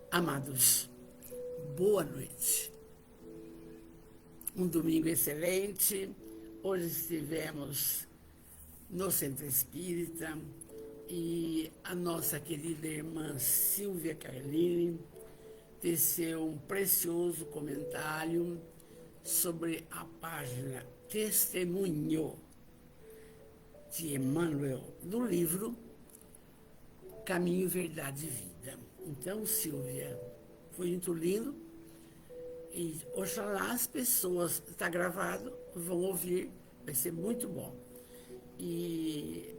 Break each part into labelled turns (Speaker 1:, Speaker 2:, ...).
Speaker 1: Amados, boa noite. Um domingo excelente. Hoje estivemos no Centro Espírita e a nossa querida irmã Silvia Carlini teceu um precioso comentário sobre a página Testemunho de Emmanuel, do livro Caminho, Verdade e Vida. Então, Silvia, foi muito lindo e oxalá as pessoas, está gravado, vão ouvir, vai ser muito bom. E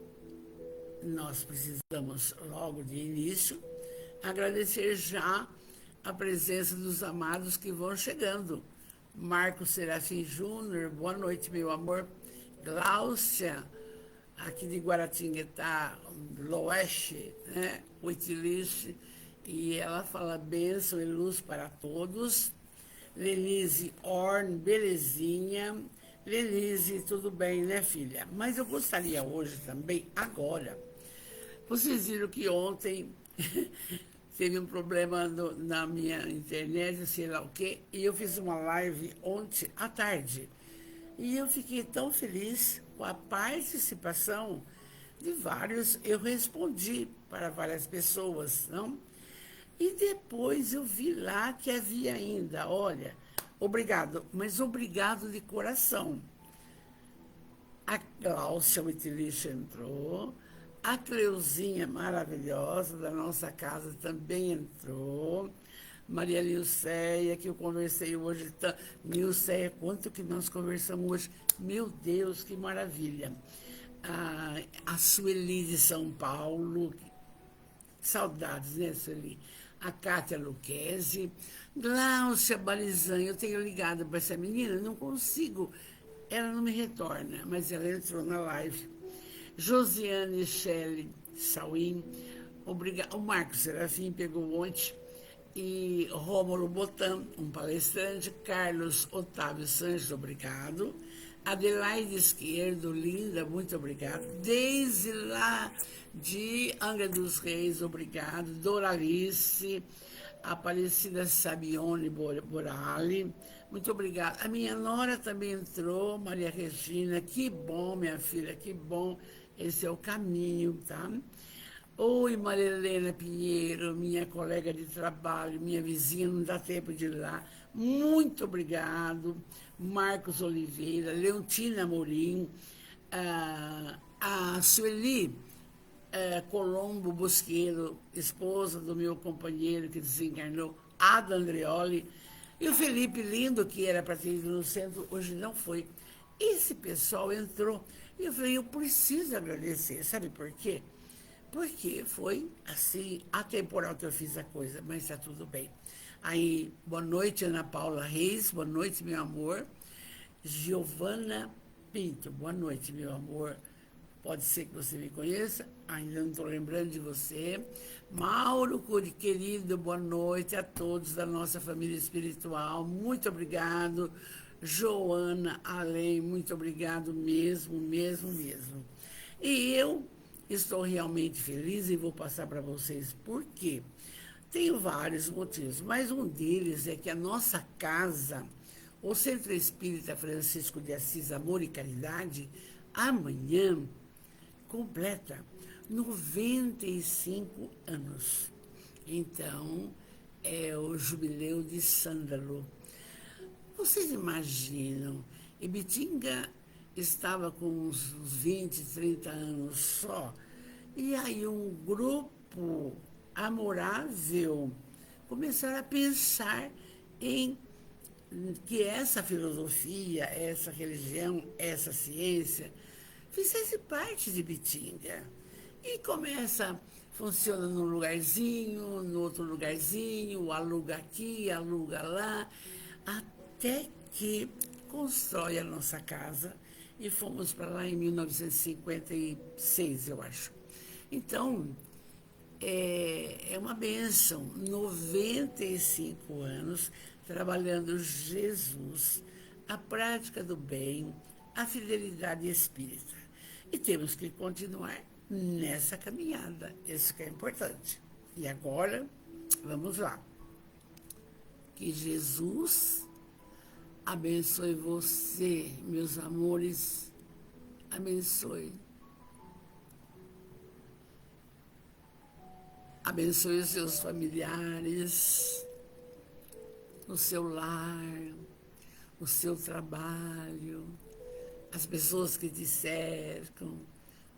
Speaker 1: nós precisamos, logo de início, agradecer já a presença dos amados que vão chegando. Marcos Serafim Júnior, boa noite, meu amor. Gláucia, aqui de Guaratinguetá, Loeste, né? Uitilice, e ela fala bênção e luz para todos. Lenise Orn, belezinha. Lenise, tudo bem, né, filha? Mas eu gostaria hoje também, agora. Vocês viram que ontem teve um problema na minha internet, sei lá o quê, e eu fiz uma live ontem à tarde. E eu fiquei tão feliz com a participação de vários. Eu respondi para várias pessoas, não? E depois eu vi lá que havia ainda, olha, obrigado, mas obrigado de coração. A Gláucia Wittilich entrou, a Cleuzinha maravilhosa da nossa casa também entrou, Maria Nilceia, que eu conversei hoje. Nilceia, quanto que nós conversamos hoje? Meu Deus, que maravilha. A Sueli de São Paulo, saudades, né, Sueli? A Cátia Luquezzi, Gláucia Balizan, eu tenho ligado para essa menina, não consigo, ela não me retorna, mas ela entrou na live. Josiane Shelley Sauim, o Marcos Serafim pegou ontem, e Rômulo Botan, um palestrante, Carlos Otávio Sanches, obrigado. Adelaide Esquerdo, linda, muito obrigado. Deise lá de Angra dos Reis, obrigado. Doralice, Aparecida Sabione Borali, muito obrigado. A minha nora também entrou, Maria Regina, que bom, minha filha, que bom. Esse é o caminho, tá? Oi, Maria Helena Pinheiro, minha colega de trabalho, minha vizinha, não dá tempo de ir lá. Muito obrigado. Marcos Oliveira, Leontina Amorim, a Sueli Colombo Bosqueiro, esposa do meu companheiro que desencarnou, Ada Andreoli, e o Felipe Lindo, que era para ter ido no centro, hoje não foi. Esse pessoal entrou e eu falei, eu preciso agradecer, sabe por quê? Porque foi assim, atemporal que eu fiz a coisa, mas está tudo bem. Aí, boa noite, Ana Paula Reis, boa noite, meu amor. Giovana Pinto, boa noite, meu amor. Pode ser que você me conheça, ainda não estou lembrando de você. Mauro, querido, boa noite a todos da nossa família espiritual, muito obrigado. Joana Além, muito obrigado mesmo. E eu estou realmente feliz e vou passar para vocês por quê. Tenho vários motivos, mas um deles é que a nossa casa, o Centro Espírita Francisco de Assis Amor e Caridade, amanhã completa 95 anos. Então, é o jubileu de Sândalo. Vocês imaginam, Ibitinga estava com uns 20, 30 anos só, e aí um grupo amorável começaram a pensar em que essa filosofia, essa religião, essa ciência fizesse parte de Ibitinga. E começa, funciona num lugarzinho, no outro lugarzinho, aluga aqui, aluga lá, até que constrói a nossa casa e fomos para lá em 1956, eu acho. Então, é uma bênção, 95 anos trabalhando Jesus, a prática do bem, a fidelidade espírita. E temos que continuar nessa caminhada, isso que é importante. E agora, vamos lá. Que Jesus abençoe você, meus amores. Abençoe. Abençoe os seus familiares, o seu lar, o seu trabalho, as pessoas que te cercam,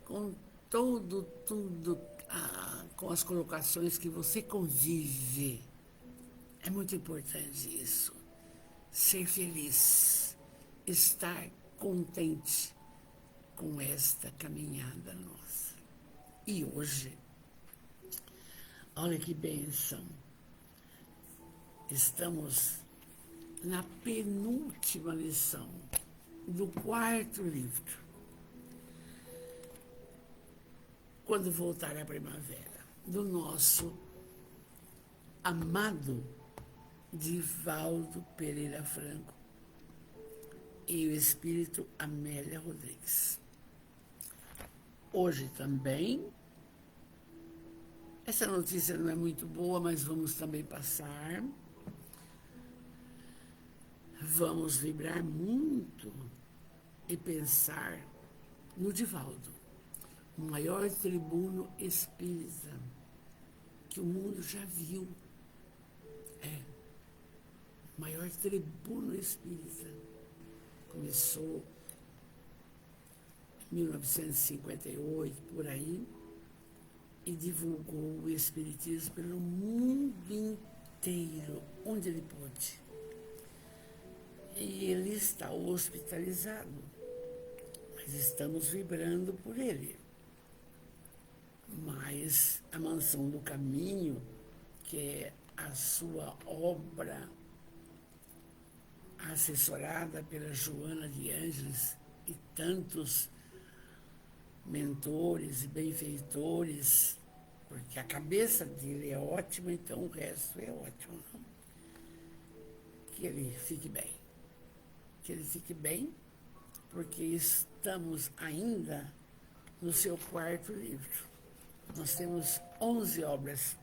Speaker 1: com tudo, com as colocações que você convive. É muito importante isso. Ser feliz, estar contente com esta caminhada nossa. E hoje, olha que bênção, estamos na penúltima lição do 4º livro. Quando voltar a primavera, do nosso amado Divaldo Pereira Franco e o espírito Amélia Rodrigues. Hoje também, essa notícia não é muito boa, mas vamos também passar. Vamos vibrar muito e pensar no Divaldo, o maior tribuno espírita que o mundo já viu. O maior tribuno espírita. Começou em 1958, por aí, e divulgou o espiritismo pelo mundo inteiro, onde ele pôde. E ele está hospitalizado, mas estamos vibrando por ele. Mas a Mansão do Caminho, que é a sua obra assessorada pela Joana de Ângeles e tantos mentores e benfeitores, porque a cabeça dele é ótima, então o resto é ótimo. Que ele fique bem. Que ele fique bem, porque estamos ainda no seu 4º livro. Nós temos 11 obras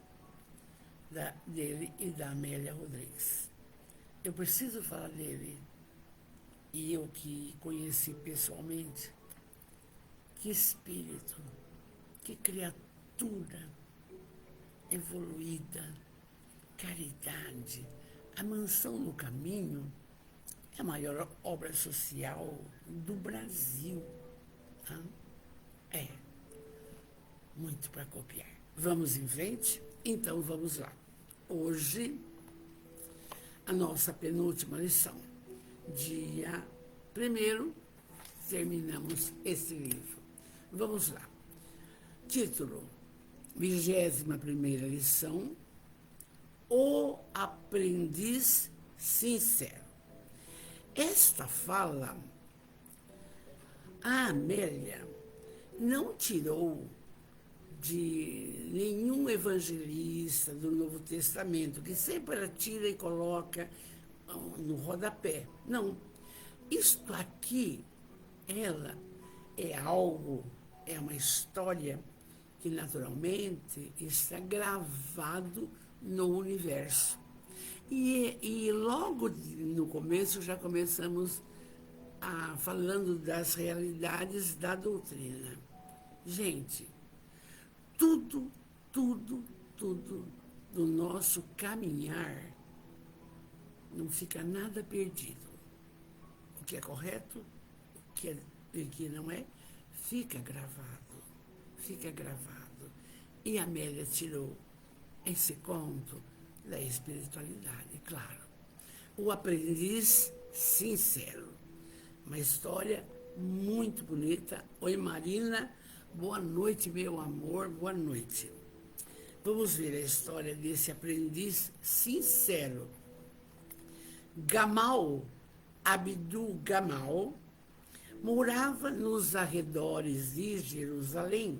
Speaker 1: dele e da Amélia Rodrigues. Eu preciso falar dele, e eu que conheci pessoalmente, que espírito, que criatura evoluída, caridade. A Mansão do Caminho é a maior obra social do Brasil. Tá? É muito para copiar. Vamos em frente? Então vamos lá. Hoje, a nossa penúltima lição. Dia 1º, terminamos esse livro. Vamos lá. Título, 21ª lição, O Aprendiz Sincero. Esta fala, a Amélia não tirou de nenhum evangelista do Novo Testamento, que sempre ela tira e coloca no rodapé. Não. Isto aqui, ela é algo, é uma história que naturalmente está gravado no universo. E logo no começo já começamos falando das realidades da doutrina. Gente, tudo do nosso caminhar não fica nada perdido. O que é correto, o que não é, fica gravado. E a Amélia tirou esse conto da espiritualidade, claro. O Aprendiz Sincero. Uma história muito bonita. Oi, Marina. Boa noite, meu amor. Boa noite. Vamos ver a história desse aprendiz sincero. Gamal, Abdul Gamal, morava nos arredores de Jerusalém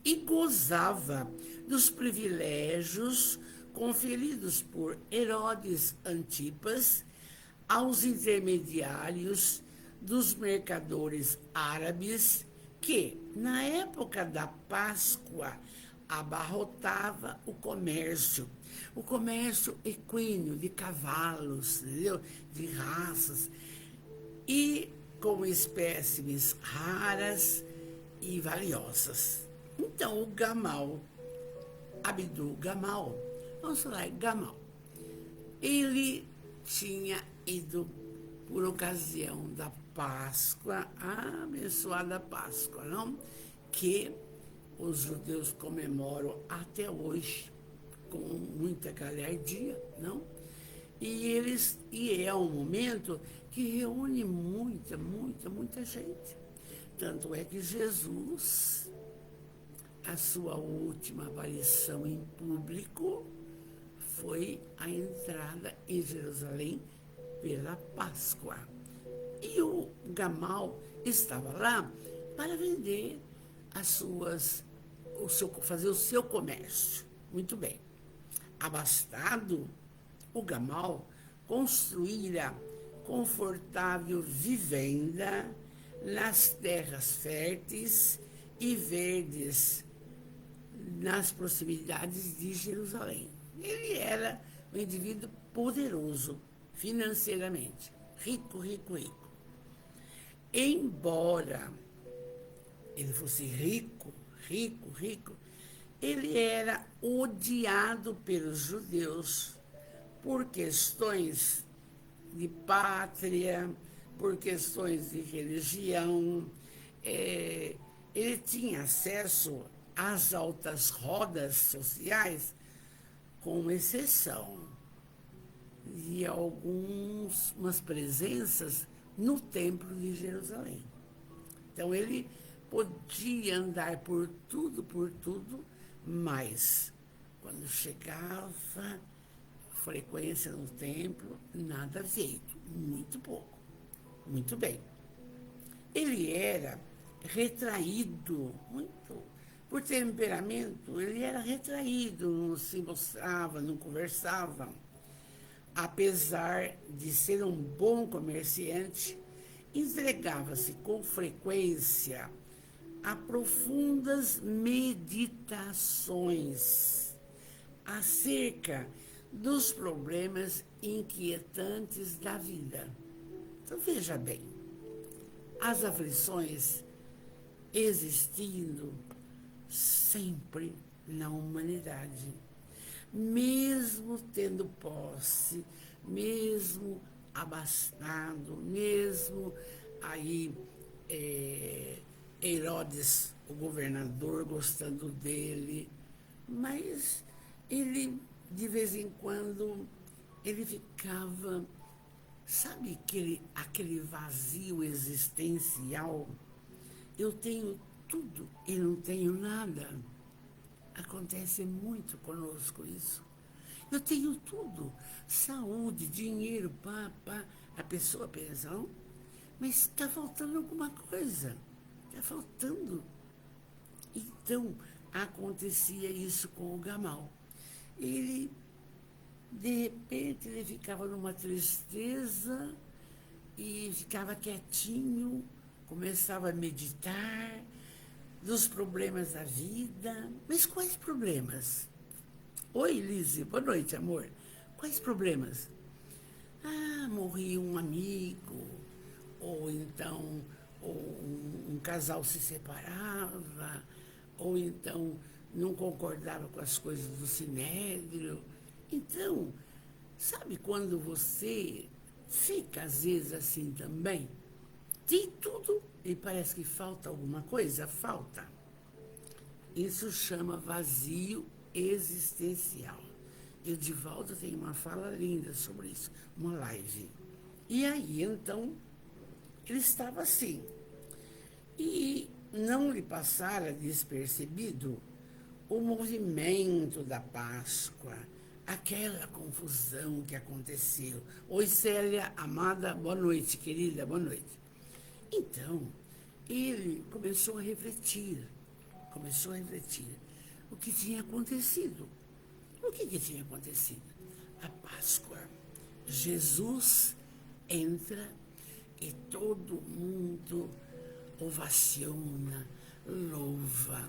Speaker 1: e gozava dos privilégios conferidos por Herodes Antipas aos intermediários dos mercadores árabes que, na época da Páscoa, abarrotava o comércio equino de cavalos, entendeu? De raças, e com espécimes raras e valiosas. Então, o Gamal, Abdul Gamal, vamos falar Gamal, ele tinha ido por ocasião da Páscoa, a abençoada Páscoa, não? Que os judeus comemoram até hoje com muita galhardia, não? E é um momento que reúne muita gente. Tanto é que Jesus, a sua última aparição em público, foi a entrada em Jerusalém pela Páscoa. E o Gamal estava lá para vender fazer o seu comércio. Muito bem. Abastado, o Gamal construíra confortável vivenda nas terras férteis e verdes nas proximidades de Jerusalém. Ele era um indivíduo poderoso financeiramente, rico. Embora ele fosse rico, ele era odiado pelos judeus por questões de pátria, por questões de religião. Ele tinha acesso às altas rodas sociais, com exceção de algumas presenças no Templo de Jerusalém. Então, ele podia andar por tudo, mas quando chegava, frequência no templo, nada feito, muito pouco. Muito bem. Ele era retraído, por temperamento, ele era retraído, não se mostrava, não conversava. Apesar de ser um bom comerciante, entregava-se com frequência a profundas meditações acerca dos problemas inquietantes da vida. Então, veja bem, as aflições existindo sempre na humanidade, mesmo tendo posse, mesmo abastado, mesmo aí Herodes, o governador, gostando dele, mas ele, de vez em quando, ele ficava, sabe aquele vazio existencial? Eu tenho tudo e não tenho nada. Acontece muito conosco isso. Eu tenho tudo, saúde, dinheiro, A pessoa pensa, não? Mas está faltando alguma coisa. Está faltando. Então, acontecia isso com o Gamal. Ele, de repente, ele ficava numa tristeza e ficava quietinho, começava a meditar dos problemas da vida. Mas quais problemas? Oi, Lise, boa noite, amor. Quais problemas? Morria um amigo, ou então um casal se separava, ou então não concordava com as coisas do sinédrio. Então, sabe quando você fica às vezes assim também? Tem tudo e parece que falta alguma coisa? Falta. Isso chama vazio existencial. E o Divaldo tem uma fala linda sobre isso, uma live. E aí, então, ele estava assim. E não lhe passara despercebido o movimento da Páscoa, aquela confusão que aconteceu. Oi, Célia, amada, boa noite, querida, boa noite. Então, ele começou a refletir o que tinha acontecido. O que tinha acontecido? A Páscoa. Jesus entra e todo mundo ovaciona, louva.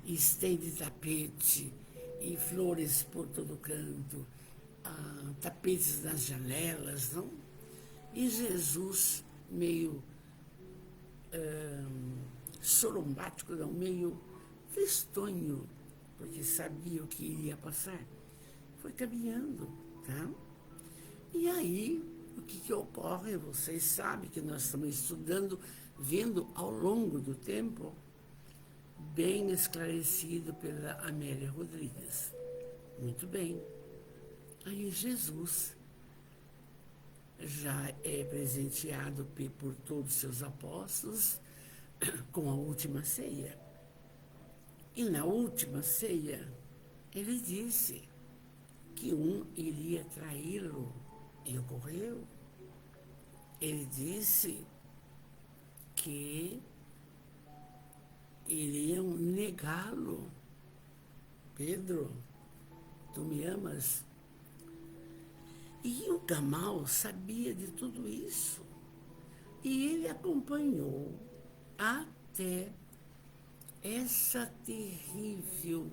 Speaker 1: estende tapete e flores por todo canto, tapetes nas janelas, não? E Jesus, meio sorumbático, não, meio tristonho, porque sabia o que iria passar, foi caminhando, tá? E aí, o que ocorre? Vocês sabem que nós estamos estudando, vendo ao longo do tempo, bem esclarecido pela Amélia Rodrigues. Muito bem. Aí Jesus já é presenteado por todos os seus apóstolos com a última ceia. E na última ceia, ele disse que um iria traí-lo, e ocorreu. Ele disse que iriam negá-lo. Pedro, tu me amas? E o Gamal sabia de tudo isso. E ele acompanhou até esse terrível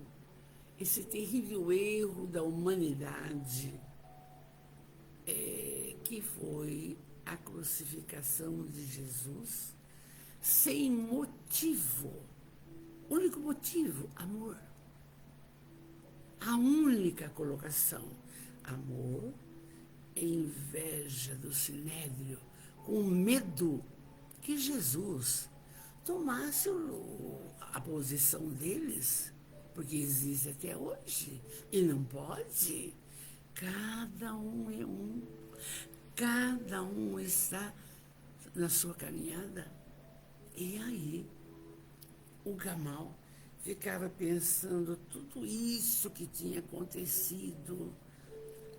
Speaker 1: erro da humanidade, que foi a crucificação de Jesus, sem motivo. O único motivo, amor. A única colocação, amor, inveja do sinédrio, com medo que Jesus tomasse a posição deles, porque existe até hoje, e não pode. Cada um é um, cada um está na sua caminhada. E aí, o Gamal ficava pensando tudo isso que tinha acontecido,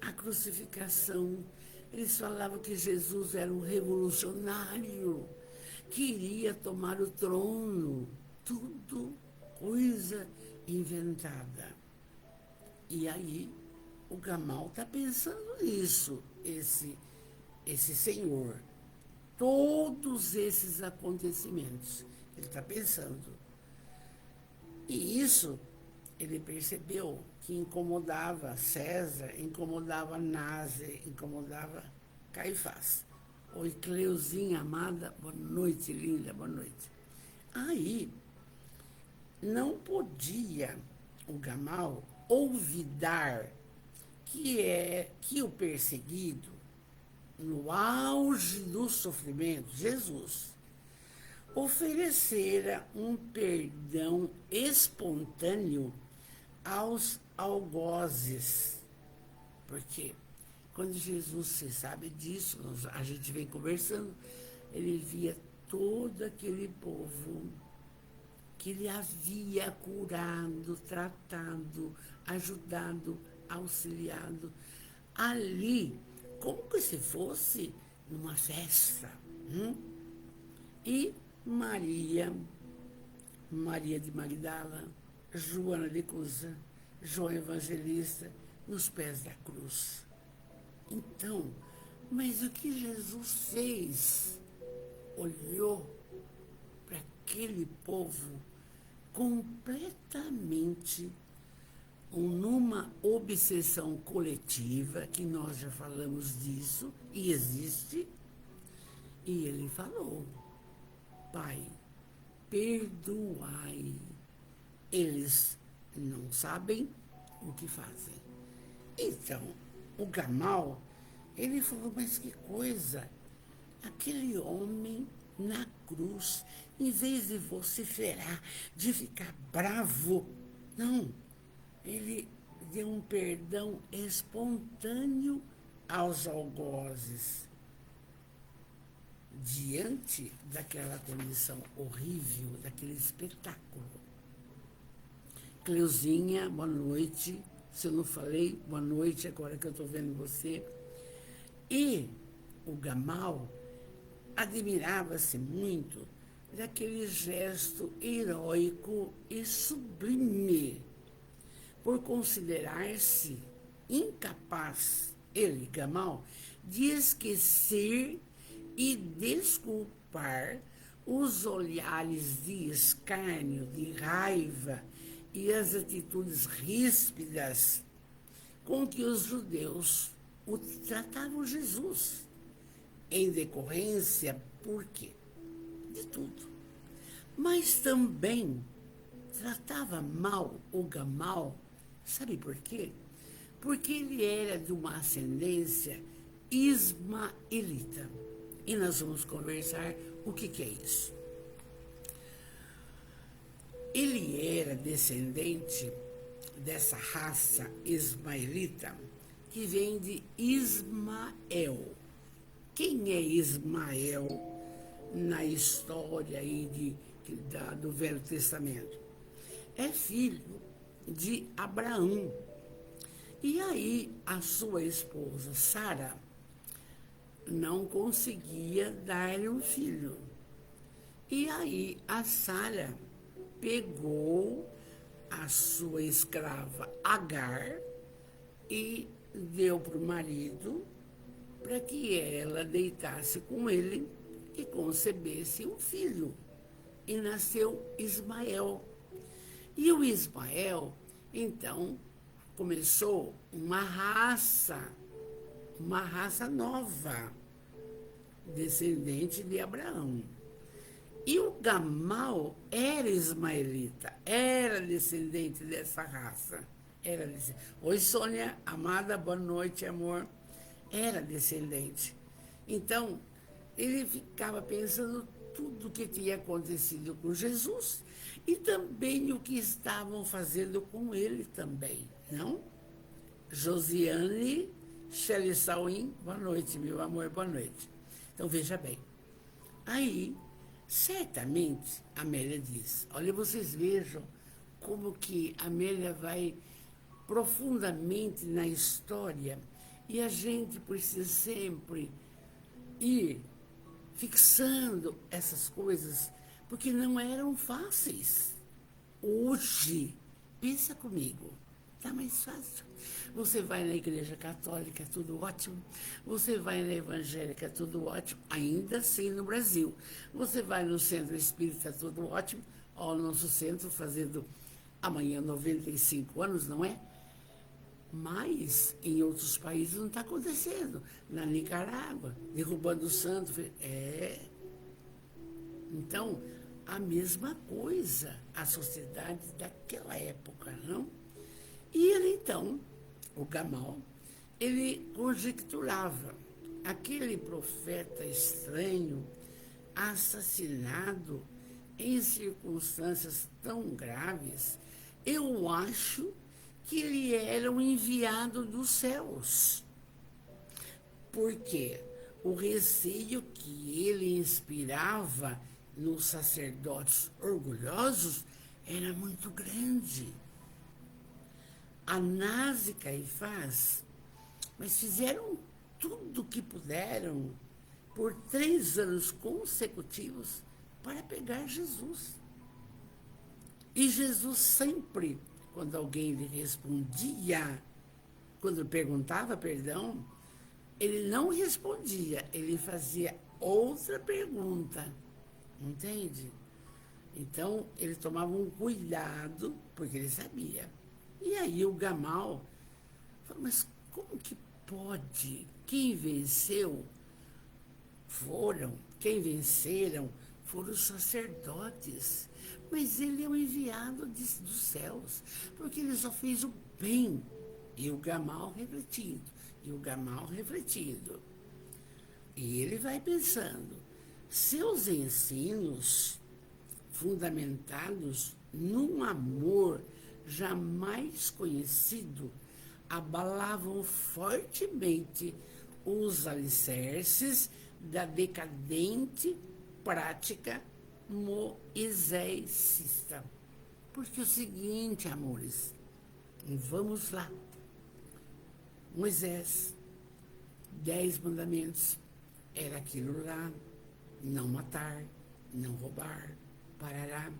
Speaker 1: a crucificação. Eles falavam que Jesus era um revolucionário, que iria tomar o trono, tudo coisa inventada. E aí, o Gamal está pensando nisso, esse senhor, todos esses acontecimentos, ele está pensando. E isso ele percebeu que incomodava César, incomodava Nase, incomodava Caifás. Oi, Cleuzinha amada, boa noite, linda, boa noite. Aí, não podia o Gamal olvidar que o perseguido, no auge do sofrimento, Jesus, oferecera um perdão espontâneo aos algozes. Porque quando Jesus, você sabe disso, a gente vem conversando, ele via todo aquele povo que ele havia curado, tratado, ajudado, auxiliado, ali, como que se fosse numa festa. E Maria de Magdala, Joana de Cusa, João Evangelista, nos pés da cruz. Então, mas o que Jesus fez? Olhou para aquele povo completamente numa obsessão coletiva, que nós já falamos disso, e existe, e ele falou: Pai, perdoai, eles não sabem o que fazem. Então, o Gamal, ele falou, mas que coisa, aquele homem na cruz, em vez de vociferar, de ficar bravo, não, ele deu um perdão espontâneo aos algozes, diante daquela condição horrível, daquele espetáculo. Cleuzinha, boa noite. Se eu não falei, boa noite, agora que eu estou vendo você. E o Gamal admirava-se muito daquele gesto heróico e sublime, por considerar-se incapaz, ele, Gamal, de esquecer e desculpar os olhares de escárnio, de raiva e as atitudes ríspidas com que os judeus o tratavam Jesus, em decorrência, por quê? De tudo. Mas também tratava mal o Gamal, sabe por quê? Porque ele era de uma ascendência ismaelita. E nós vamos conversar o que é isso. Ele era descendente dessa raça ismaelita que vem de Ismael. Quem é Ismael na história aí do Velho Testamento? É filho de Abraão. E aí a sua esposa, Sara, não conseguia dar-lhe um filho. E aí a Sara pegou a sua escrava Agar e deu para o marido para que ela deitasse com ele e concebesse um filho. E nasceu Ismael. E o Ismael, então, começou uma raça nova, descendente de Abraão. E o Gamal era ismaelita, era descendente dessa raça. Oi, Sônia, amada, boa noite, amor. Era descendente. Então, ele ficava pensando tudo o que tinha acontecido com Jesus e também o que estavam fazendo com ele também, não? Josiane Shelley Sauim, boa noite, meu amor, boa noite. Então, veja bem. Aí, certamente, Amélia diz, olha, vocês vejam como que Amélia vai profundamente na história e a gente precisa sempre ir fixando essas coisas, porque não eram fáceis. Hoje, pensa comigo, tá mais fácil. Você vai na igreja católica, tudo ótimo. Você vai na evangélica, tudo ótimo. Ainda assim no Brasil. Você vai no centro espírita, tudo ótimo. Ó, o nosso centro fazendo amanhã 95 anos, não é? Mas em outros países não está acontecendo. Na Nicarágua, derrubando o santo. Então, a mesma coisa, a sociedade daquela época, não? E ele, então, o Gamal, ele conjecturava aquele profeta estranho, assassinado em circunstâncias tão graves, eu acho que ele era um enviado dos céus. Porque o receio que ele inspirava nos sacerdotes orgulhosos era muito grande. Anás e Caifás, mas fizeram tudo o que puderam por 3 anos consecutivos para pegar Jesus. E Jesus sempre, quando alguém lhe respondia, quando perguntava, perdão, ele não respondia, ele fazia outra pergunta, entende? Então, ele tomava um cuidado, porque ele sabia. E aí o Gamal falou, mas como que pode? Quem venceram foram os sacerdotes. Mas ele é o enviado dos céus, porque ele só fez o bem. E o Gamal refletindo, E ele vai pensando, seus ensinos fundamentados num amor jamais conhecido abalavam fortemente os alicerces da decadente prática moisésista. Porque é o seguinte, amores, vamos lá. Moisés, 10 mandamentos, era aquilo lá, não matar, não roubar, parará,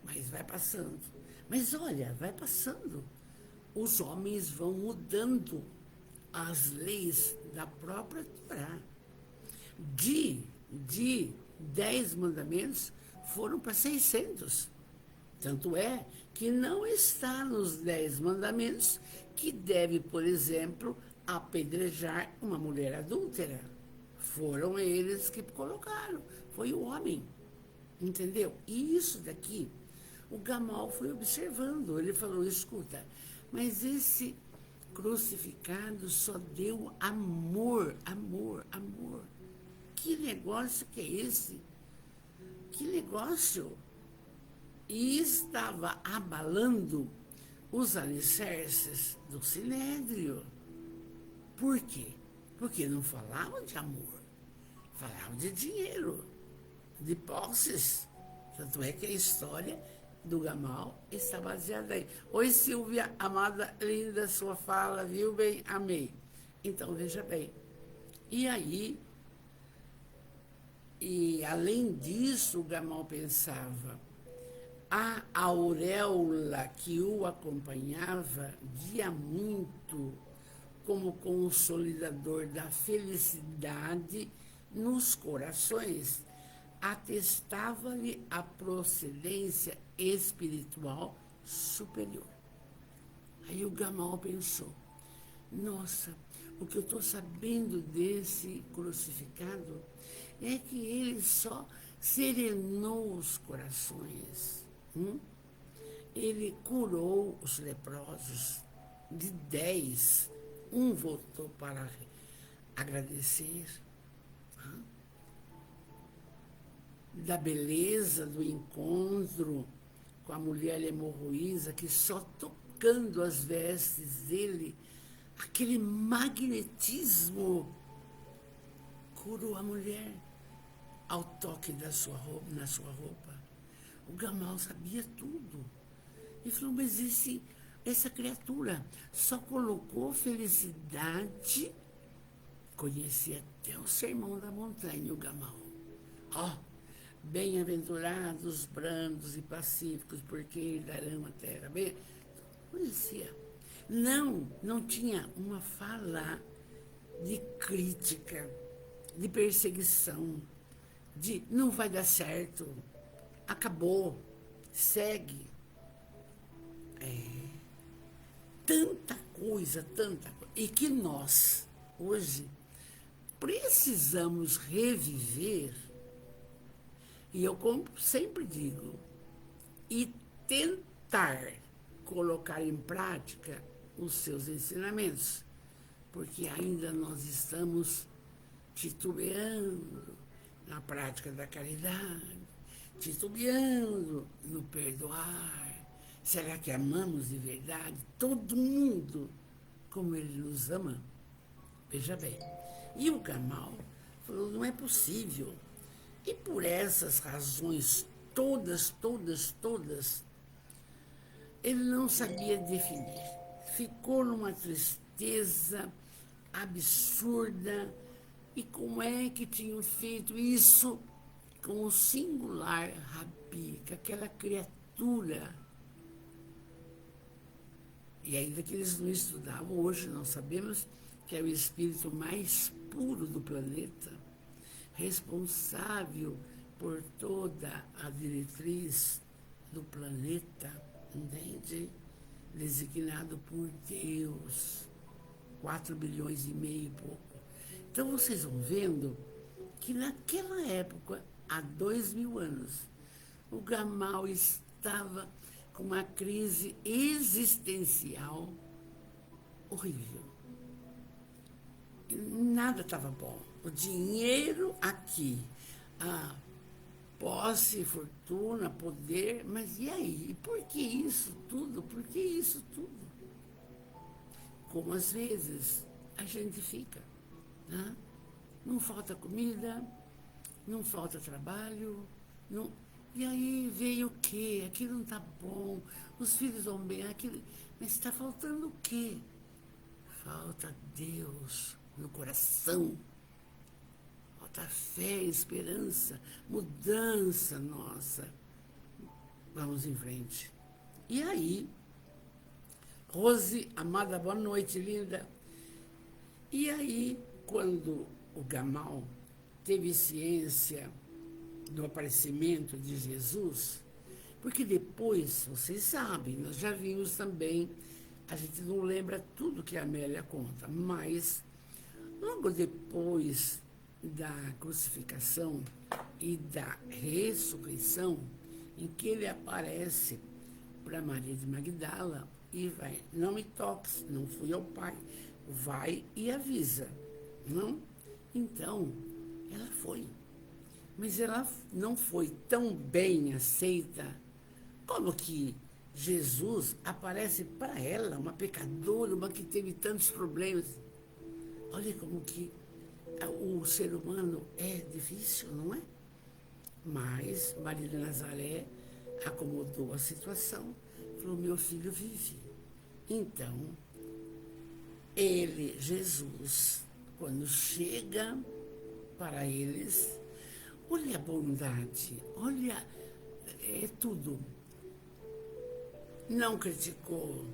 Speaker 1: mas vai passando. Mas olha, vai passando. Os homens vão mudando as leis da própria Torá. De 10 mandamentos foram para 600. Tanto é que não está nos 10 mandamentos que deve, por exemplo, apedrejar uma mulher adúltera. Foram eles que colocaram, foi o homem, entendeu? E isso daqui, o Gamal foi observando, ele falou, escuta, mas esse crucificado só deu amor, amor, amor. Que negócio que é esse? Que negócio? E estava abalando os alicerces do Sinédrio. Por quê? Porque não falavam de amor, falavam de dinheiro, de posses. Tanto é que a história do Gamal está baseada aí. Oi, Silvia, amada, linda sua fala, viu bem? Amei. Então, veja bem. E aí, e além disso, o Gamal pensava, a auréola que o acompanhava via muito como consolidador da felicidade nos corações, atestava-lhe a procedência espiritual superior. Aí o Gamal pensou, nossa, o que eu estou sabendo desse crucificado é que ele só serenou os corações. Ele curou os leprosos. De 10, um voltou para agradecer. Da beleza do encontro com a mulher hemorroísa, que só tocando as vestes dele, aquele magnetismo curou a mulher ao toque da sua roupa, na sua roupa. O Gamal sabia tudo. Ele falou, mas essa criatura só colocou felicidade. Conhecia até o Sermão da Montanha, o Gamal. Bem-aventurados os brandos e pacíficos, porque herdarão a terra. Bem, conhecia. Não tinha uma fala de crítica, de perseguição, de não vai dar certo, acabou, segue. Tanta coisa. E que nós, hoje, precisamos reviver, e eu sempre digo, e tentar colocar em prática os seus ensinamentos, porque ainda nós estamos titubeando na prática da caridade, titubeando no perdoar. Será que amamos de verdade todo mundo como ele nos ama? Veja bem. E o Gamal falou, não é possível. E por essas razões todas, ele não sabia definir. Ficou numa tristeza absurda. E como é que tinham feito isso com o singular Rabi, com aquela criatura? E ainda que eles não estudavam, hoje nós sabemos que é o espírito mais puro do planeta, responsável por toda a diretriz do planeta, entende? Designado por Deus, 4 bilhões e meio e pouco. Então vocês vão vendo que naquela época, há 2000 anos, o Gamal estava com uma crise existencial horrível. Nada estava bom. O dinheiro aqui, a posse, fortuna, poder, mas e aí? E por que isso tudo? Por que isso tudo? Como às vezes a gente fica, né? Não falta comida, não falta trabalho, não... E aí veio o quê? Aquilo não está bom, os filhos vão bem, aquilo... Mas está faltando o quê? Falta Deus no coração. Falta fé, esperança, mudança nossa. Vamos em frente. E aí, Rose, amada, boa noite, linda. E aí, quando o Gamal teve ciência do aparecimento de Jesus, Porque depois, vocês sabem, nós já vimos também, a gente não lembra tudo que a Amélia conta, mas logo depois da crucificação e da ressurreição, em que ele aparece para Maria de Magdala e vai, não me toques, não fui ao Pai, vai e avisa, não? Então, ela foi. Mas ela não foi tão bem aceita como que Jesus aparece para ela, uma pecadora, uma que teve tantos problemas. Olha como que o ser humano é difícil, não é? Mas Maria de Nazaré acomodou a situação, falou, meu filho vive. Então, ele, Jesus, quando chega para eles, olha a bondade, olha, é tudo. Não criticou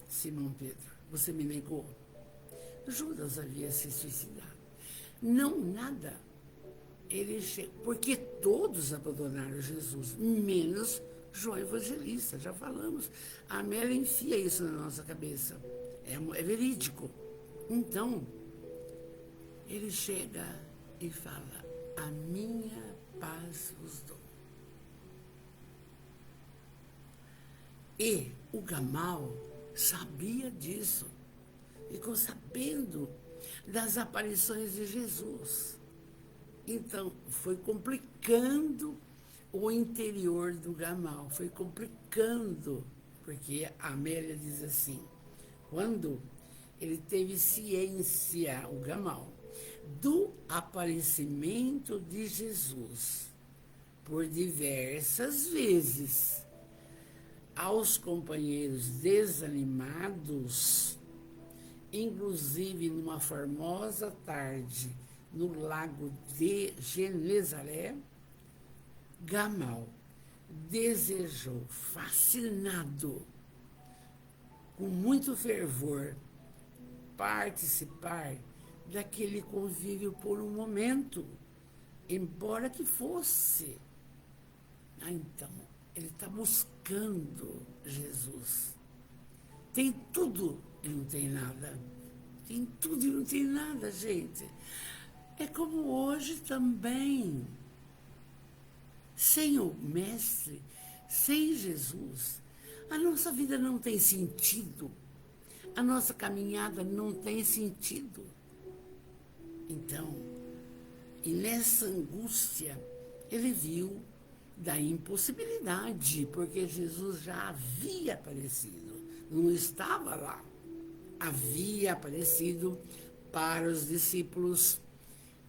Speaker 1: Simão Pedro. Você me negou. Judas havia se suicidado. Não, nada. Ele chega, porque todos abandonaram Jesus, menos João Evangelista, já falamos. A Amélia enfia isso na nossa cabeça. É verídico. Então, ele chega e fala, a minha paz vos dou. E o Gamal sabia disso. Ficou sabendo das aparições de Jesus. Então, foi complicando o interior do Gamal, foi complicando, porque a Amélia diz assim, quando ele teve ciência, o Gamal, do aparecimento de Jesus, por diversas vezes, aos companheiros desanimados, inclusive numa formosa tarde, no lago de Genezaré, Gamal desejou, fascinado, com muito fervor, participar daquele convívio por um momento, embora que fosse. Então, ele está buscando Jesus. Tem tudo e não tem nada. Tem tudo e não tem nada, gente. É como hoje também. Sem o Mestre, sem Jesus, a nossa vida não tem sentido. A nossa caminhada não tem sentido. Então, e nessa angústia, ele viu da impossibilidade, porque Jesus já havia aparecido, não estava lá. Havia aparecido para os discípulos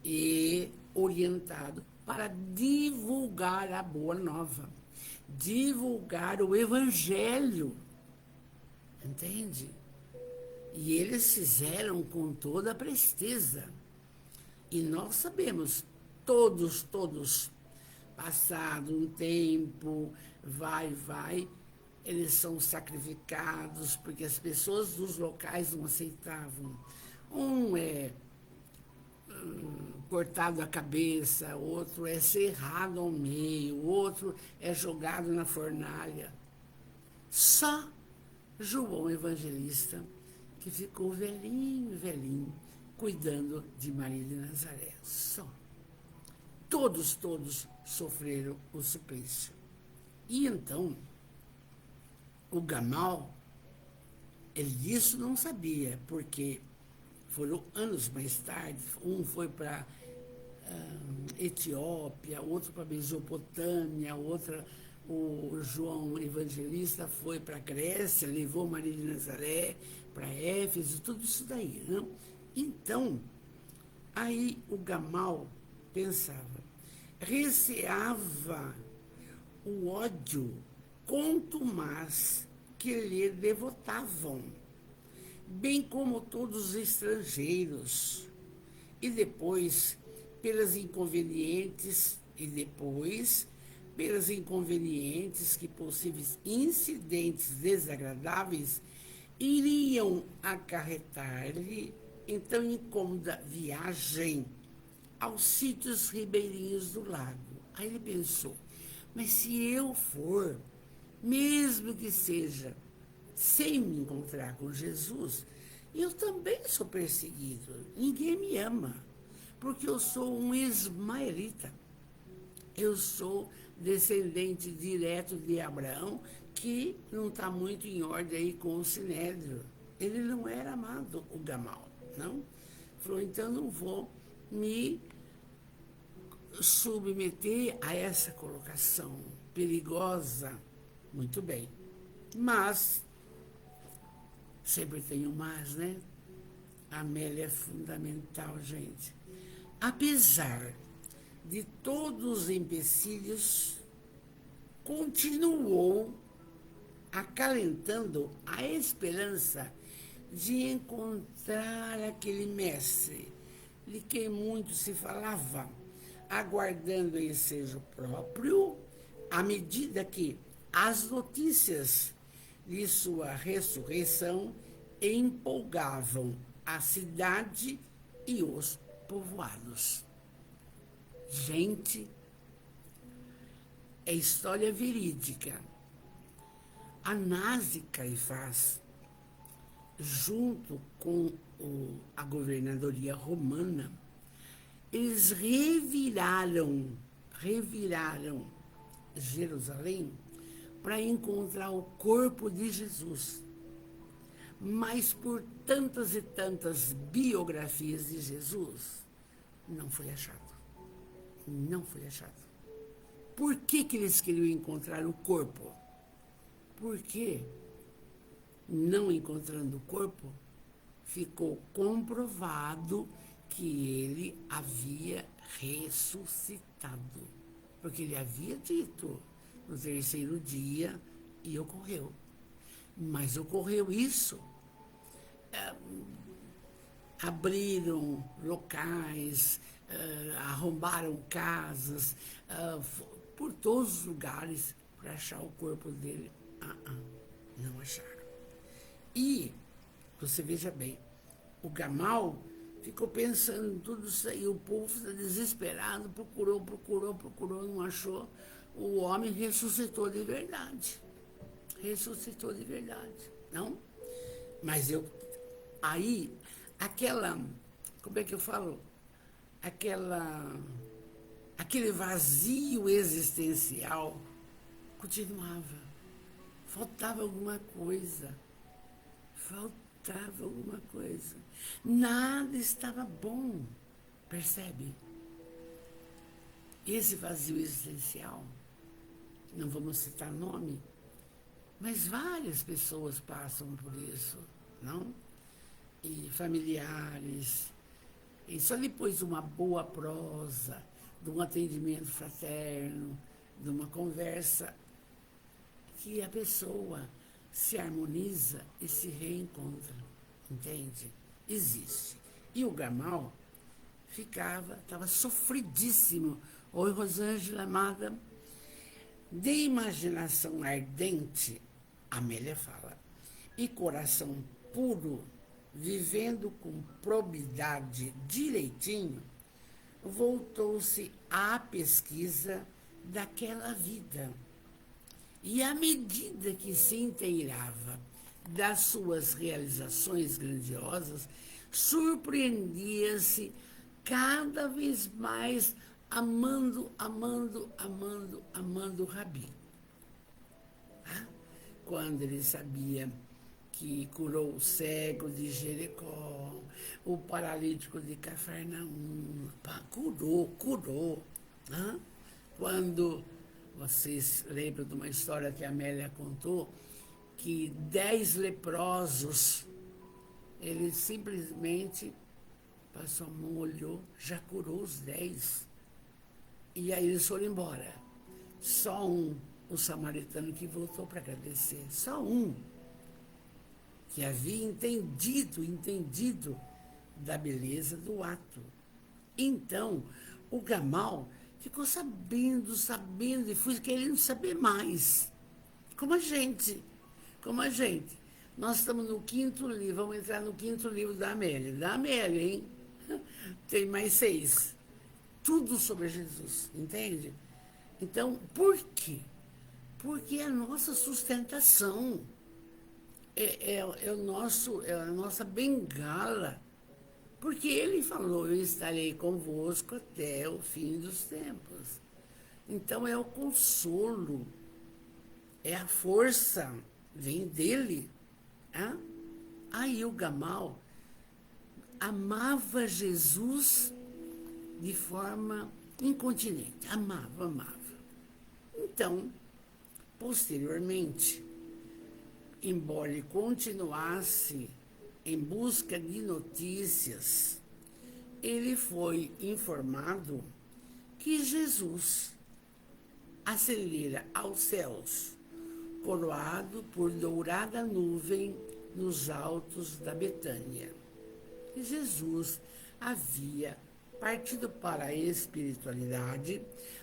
Speaker 1: e orientado para divulgar a boa nova, divulgar o evangelho, entende? E eles fizeram com toda a presteza. E nós sabemos, todos, passado um tempo, vai, eles são sacrificados, porque as pessoas dos locais não aceitavam. Um é cortado a cabeça, outro é serrado ao meio, outro é jogado na fornalha. Só João Evangelista, que ficou velhinho, cuidando de Maria de Nazaré. Só. Todos sofreram o suplício. E então, o Gamal, ele disso não sabia, porque foram anos mais tarde, um foi para Etiópia, outro para Mesopotâmia, o João Evangelista foi para a Grécia, levou Maria de Nazaré para Éfeso, tudo isso daí, não? Então, aí o Gamal pensava, receava o ódio contumaz que lhe devotavam, bem como todos os estrangeiros, e depois pelas inconvenientes que possíveis incidentes desagradáveis iriam acarretar-lhe então incômoda viagem aos sítios ribeirinhos do lago. Aí ele pensou, Mas se eu for, mesmo que seja sem me encontrar com Jesus, eu também sou perseguido. Ninguém me ama, porque eu sou um ismaelita. Eu sou descendente direto de Abraão, que não está muito em ordem aí com o Sinédrio. Ele não era amado, o Gamal, não? Falou, então não vou me submeter a essa colocação perigosa. Muito bem. Mas, sempre tem um mas, né? A Amélia é fundamental, gente. Apesar de todos os empecilhos, continuou acalentando a esperança de encontrar aquele mestre de quem muito se falava, aguardando ensejo próprio, à medida que as notícias de sua ressurreição empolgavam a cidade e os povoados. Gente, é história verídica. Anás e Caifás, junto com a governadoria romana, eles reviraram Jerusalém para encontrar o corpo de Jesus. Mas por tantas e tantas biografias de Jesus, não foi achado. Não foi achado. Por que eles queriam encontrar o corpo? Porque, não encontrando o corpo, ficou comprovado que ele havia ressuscitado. Porque ele havia dito no terceiro dia e ocorreu. Mas ocorreu isso. Abriram locais, arrombaram casas, por todos os lugares para achar o corpo dele. Não acharam. E, você veja bem, o Gamal ficou pensando em tudo isso aí, o povo está desesperado, procurou, não achou. O homem ressuscitou de verdade. Ressuscitou de verdade, não? Mas aí, como é que eu falo? Aquele vazio existencial continuava. Faltava alguma coisa. Nada estava bom, percebe? Esse vazio existencial, não vamos citar nome, mas várias pessoas passam por isso, não? E familiares. E só depois de uma boa prosa, de um atendimento fraterno, de uma conversa, que a pessoa se harmoniza e se reencontra, entende? Existe. E o Gamal estava sofridíssimo. Oi, Rosângela, amada. De imaginação ardente, Amélia fala, e coração puro, vivendo com probidade direitinho, voltou-se à pesquisa daquela vida. E à medida que se inteirava das suas realizações grandiosas, surpreendia-se cada vez mais amando o Rabi. Quando ele sabia que curou o cego de Jericó, o paralítico de Cafarnaum, curou. Quando vocês lembram de uma história que a Amélia contou, que 10 leprosos, ele simplesmente passou a mão, olhou, já curou os 10. E aí eles foram embora. Só o samaritano que voltou para agradecer. Só um que havia entendido da beleza do ato. Então, o Gamal ficou sabendo, e fui querendo saber mais. Como a gente. Nós estamos no 5º livro, vamos entrar no 5º livro da Amélia. Da Amélia, hein? Tem mais 6. Tudo sobre Jesus, entende? Então, por quê? Porque é a nossa sustentação, é a nossa bengala. Porque ele falou, eu estarei convosco até o fim dos tempos. Então é o consolo, é a força, vem dele. Hein? Aí o Gamal amava Jesus de forma incontinente, amava. Então, posteriormente, embora ele continuasse em busca de notícias, ele foi informado que Jesus ascendera aos céus, coroado por dourada nuvem nos altos da Betânia. E Jesus havia partido para a espiritualidade,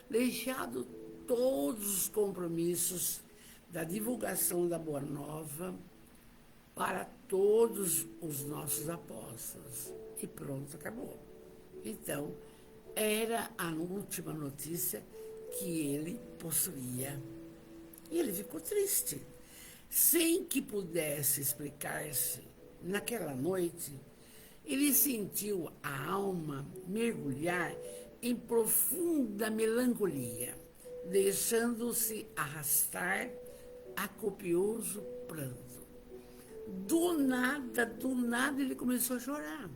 Speaker 1: deixado todos os compromissos da divulgação da Boa Nova para todos os nossos apóstolos. E pronto, acabou. Então, era a última notícia que ele possuía. E ele ficou triste, sem que pudesse explicar-se. Naquela noite, ele sentiu a alma mergulhar em profunda melancolia, deixando-se arrastar a copioso pranto. Do nada, ele começou a chorar.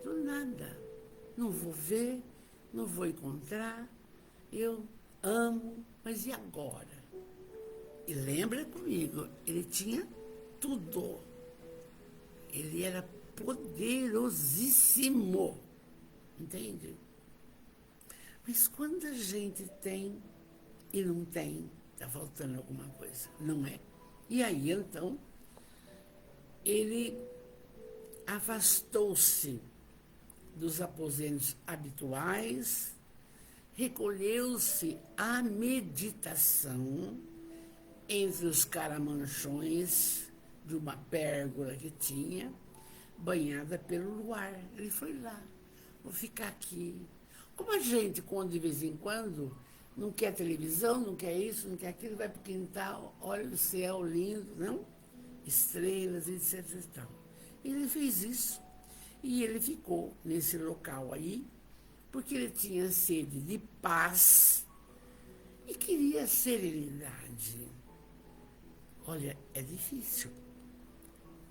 Speaker 1: Do nada. Não vou ver, não vou encontrar, eu amo, mas e agora? E lembra comigo, ele tinha tudo. Ele era poderosíssimo, entende? Mas quando a gente tem e não tem, está faltando alguma coisa, não é? E aí, então, ele afastou-se dos aposentos habituais, recolheu-se à meditação entre os caramanchões de uma pérgola que tinha, banhada pelo luar. Ele foi lá, vou ficar aqui. Como a gente, quando de vez em quando, não quer televisão, não quer isso, não quer aquilo, vai para o quintal, olha o céu lindo, não? Estrelas, etc. E tal. Ele fez isso. E ele ficou nesse local aí, porque ele tinha sede de paz e queria serenidade. Olha, é difícil.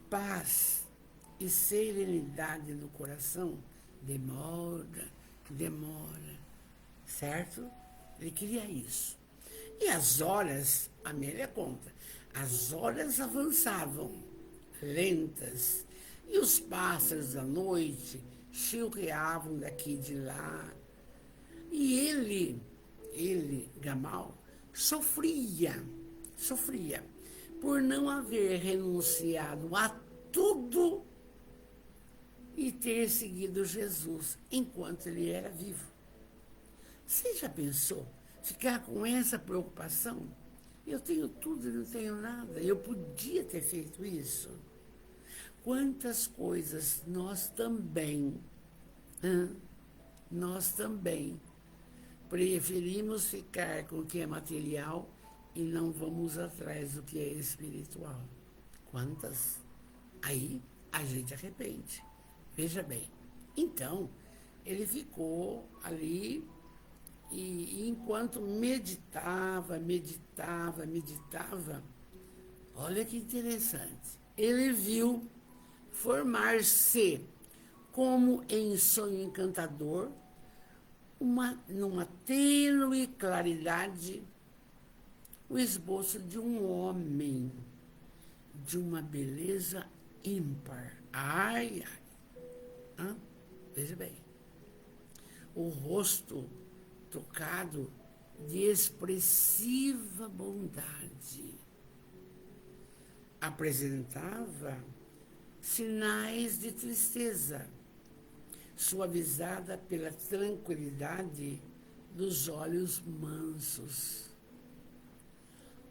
Speaker 1: Paz e serenidade no coração demora, certo? Ele queria isso. E as horas, a Amélia conta, as horas avançavam, lentas, e os pássaros da noite chilreavam daqui e de lá. E ele, Gamal, sofria por não haver renunciado a tudo e ter seguido Jesus enquanto ele era vivo. Você já pensou ficar com essa preocupação? Eu tenho tudo e não tenho nada. Eu podia ter feito isso. Quantas coisas nós também preferimos ficar com o que é material e não vamos atrás do que é espiritual. Quantas? Aí a gente arrepende. Veja bem. Então, ele ficou ali e enquanto meditava, olha que interessante. Ele viu formar-se como em sonho encantador, numa tênue claridade, o esboço de um homem de uma beleza ímpar. Ai. Veja bem. O rosto tocado de expressiva bondade. Apresentava sinais de tristeza, suavizada pela tranquilidade dos olhos mansos.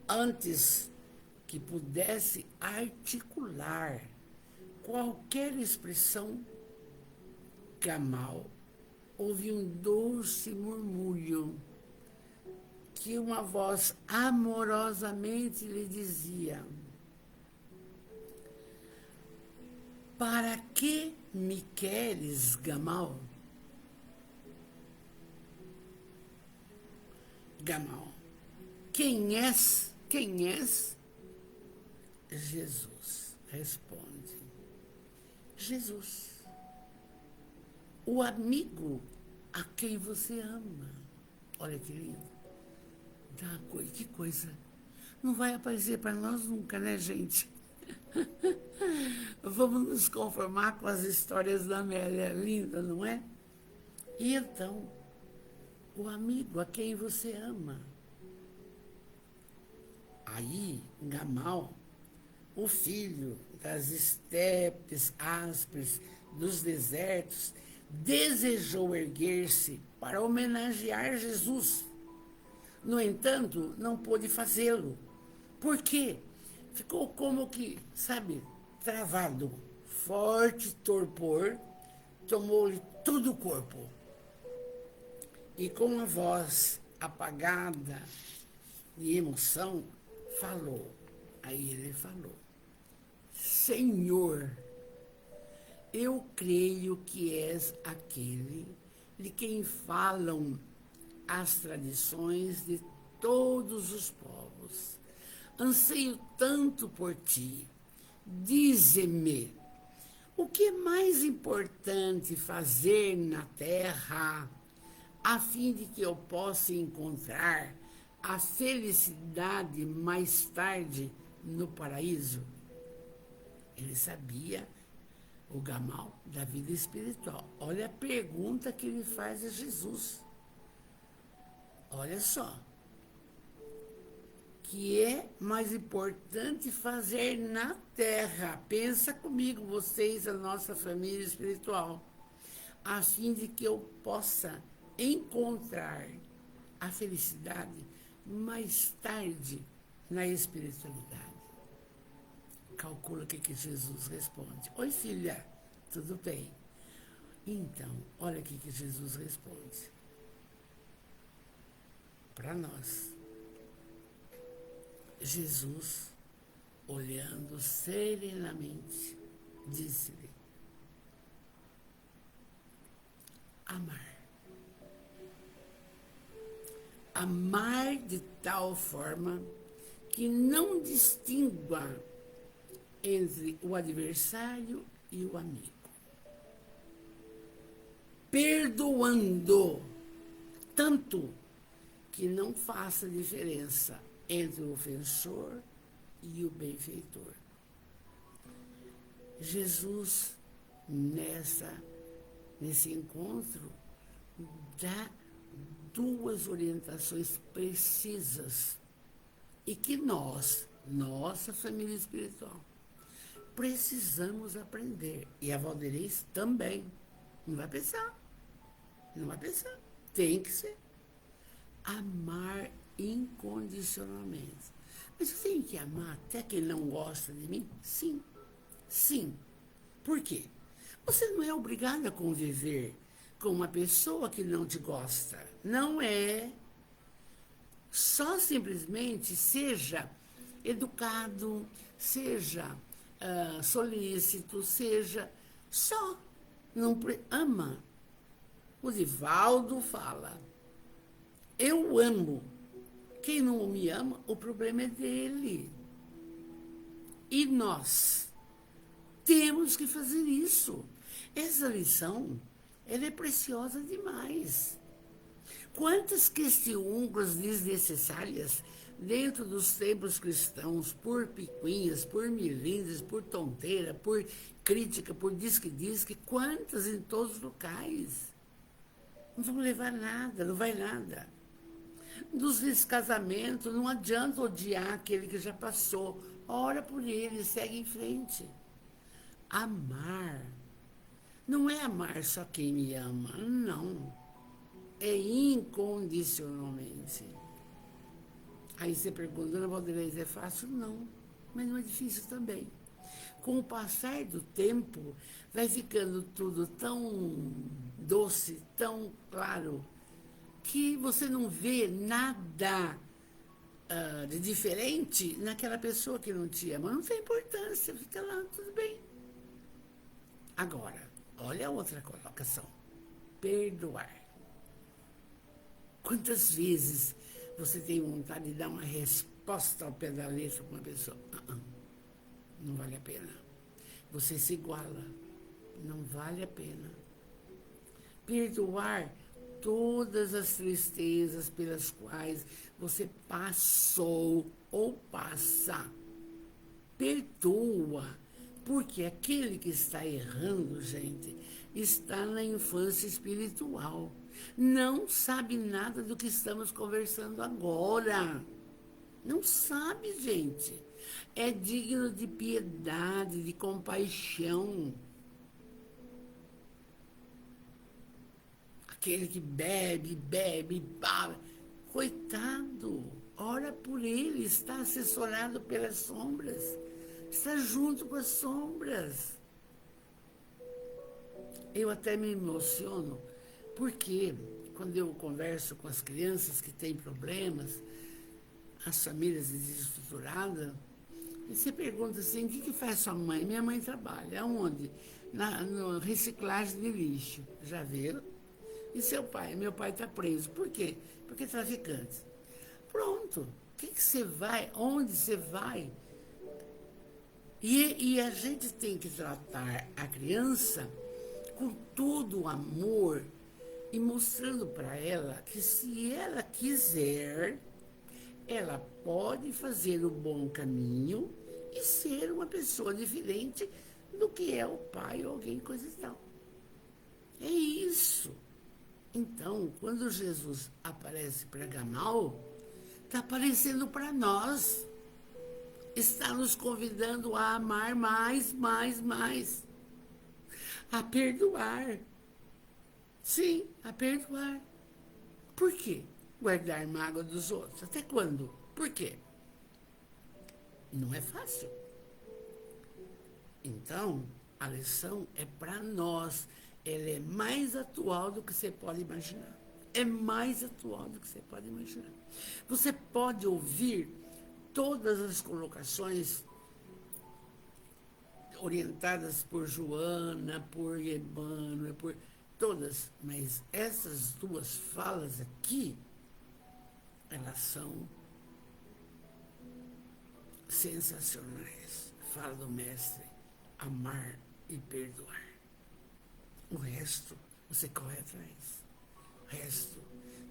Speaker 1: Antes que pudesse articular qualquer expressão, Gamal ouviu um doce murmúrio que uma voz amorosamente lhe dizia: para que me queres, Gamal? Gamal, quem és? Quem és? Jesus responde: Jesus, o amigo a quem você ama. Olha que lindo. Que coisa. Não vai aparecer para nós nunca, né, gente? Vamos nos conformar com as histórias da Amélia. Linda, não é? E então, o amigo a quem você ama. Aí, Gamal, o filho das estepes ásperas, dos desertos, desejou erguer-se para homenagear Jesus. No entanto, não pôde fazê-lo. Por quê? Ficou como que, sabe, travado. Forte torpor tomou-lhe todo o corpo. E com a voz apagada de emoção, falou. Aí ele falou: Senhor, eu creio que és aquele de quem falam as tradições de todos os povos. Anseio tanto por ti. Dize-me, o que é mais importante fazer na terra, a fim de que eu possa encontrar a felicidade mais tarde no paraíso? Ele sabia, o Gamal, da vida espiritual. Olha a pergunta que ele faz a Jesus. Olha só. Que é mais importante fazer na terra? Pensa comigo, vocês, a nossa família espiritual, a fim de que eu possa encontrar a felicidade mais tarde na espiritualidade. Calcula o que Jesus responde. Oi, filha, tudo bem? Então, olha o que Jesus responde. Para nós. Jesus, olhando serenamente, disse-lhe: amar. Amar de tal forma que não distingua entre o adversário e o amigo. Perdoando, tanto que não faça diferença entre o ofensor e o benfeitor. Jesus, nesse encontro, dá duas orientações precisas e que nós, nossa família espiritual, precisamos aprender. E a Valderez também. Não vai pensar. Não vai pensar. Tem que ser. Amar incondicionalmente. Mas eu tenho que amar até quem não gosta de mim? Sim. Sim. Por quê? Você não é obrigado a conviver com uma pessoa que não te gosta. Não é. Só simplesmente seja educado, seja solícito, seja só. Não ama. O Divaldo fala: eu amo. Quem não me ama, o problema é dele. E nós temos que fazer isso. Essa lição, ela é preciosa demais. Quantas questiúnculas desnecessárias dentro dos templos cristãos, por picuinhas, por milindres, por tonteira, por crítica, por disque-disque, quantas em todos os locais. Não vão levar nada, não vai nada. Dos descasamentos, não adianta odiar aquele que já passou. Ora por ele, segue em frente. Amar não é amar só quem me ama, não. É incondicionalmente. Aí você pergunta: dona Valderez, é fácil? Não, mas não é difícil também. Com o passar do tempo, vai ficando tudo tão doce, tão claro, que você não vê nada de diferente naquela pessoa que não te ama. Não tem importância, fica lá, tudo bem. Agora, olha a outra colocação. Perdoar. Quantas vezes você tem vontade de dar uma resposta ao pé da letra para uma pessoa? Não vale a pena. Você se iguala. Não vale a pena. Perdoar todas as tristezas pelas quais você passou ou passa. Perdoa. Porque aquele que está errando, gente, está na infância espiritual. Não sabe nada do que estamos conversando agora. Não sabe, gente. É digno de piedade, de compaixão. Aquele que bebe, coitado, ora por ele, está assessorado pelas sombras, está junto com as sombras. Eu até me emociono, porque quando eu converso com as crianças que têm problemas, as famílias desestruturadas, você pergunta assim, o que faz sua mãe? Minha mãe trabalha, aonde? Na reciclagem de lixo, já viram? E seu pai? Meu pai está preso. Por quê? Porque é traficante. Pronto. O que você vai? Onde você vai? E a gente tem que tratar a criança com todo o amor e mostrando para ela que se ela quiser, ela pode fazer o bom caminho e ser uma pessoa diferente do que é o pai ou alguém, coisa e tal. É isso. Então, quando Jesus aparece para Gamal, está aparecendo para nós. Está nos convidando a amar mais, a perdoar. Sim, a perdoar. Por quê? Guardar mágoa dos outros. Até quando? Por quê? Não é fácil. Então, a lição é para nós. Ela é mais atual do que você pode imaginar. É mais atual do que você pode imaginar. Você pode ouvir todas as colocações orientadas por Joana, por Emmanuel, por todas, mas essas duas falas aqui, elas são sensacionais. Fala do mestre, amar e perdoar. O resto, você corre atrás. O resto,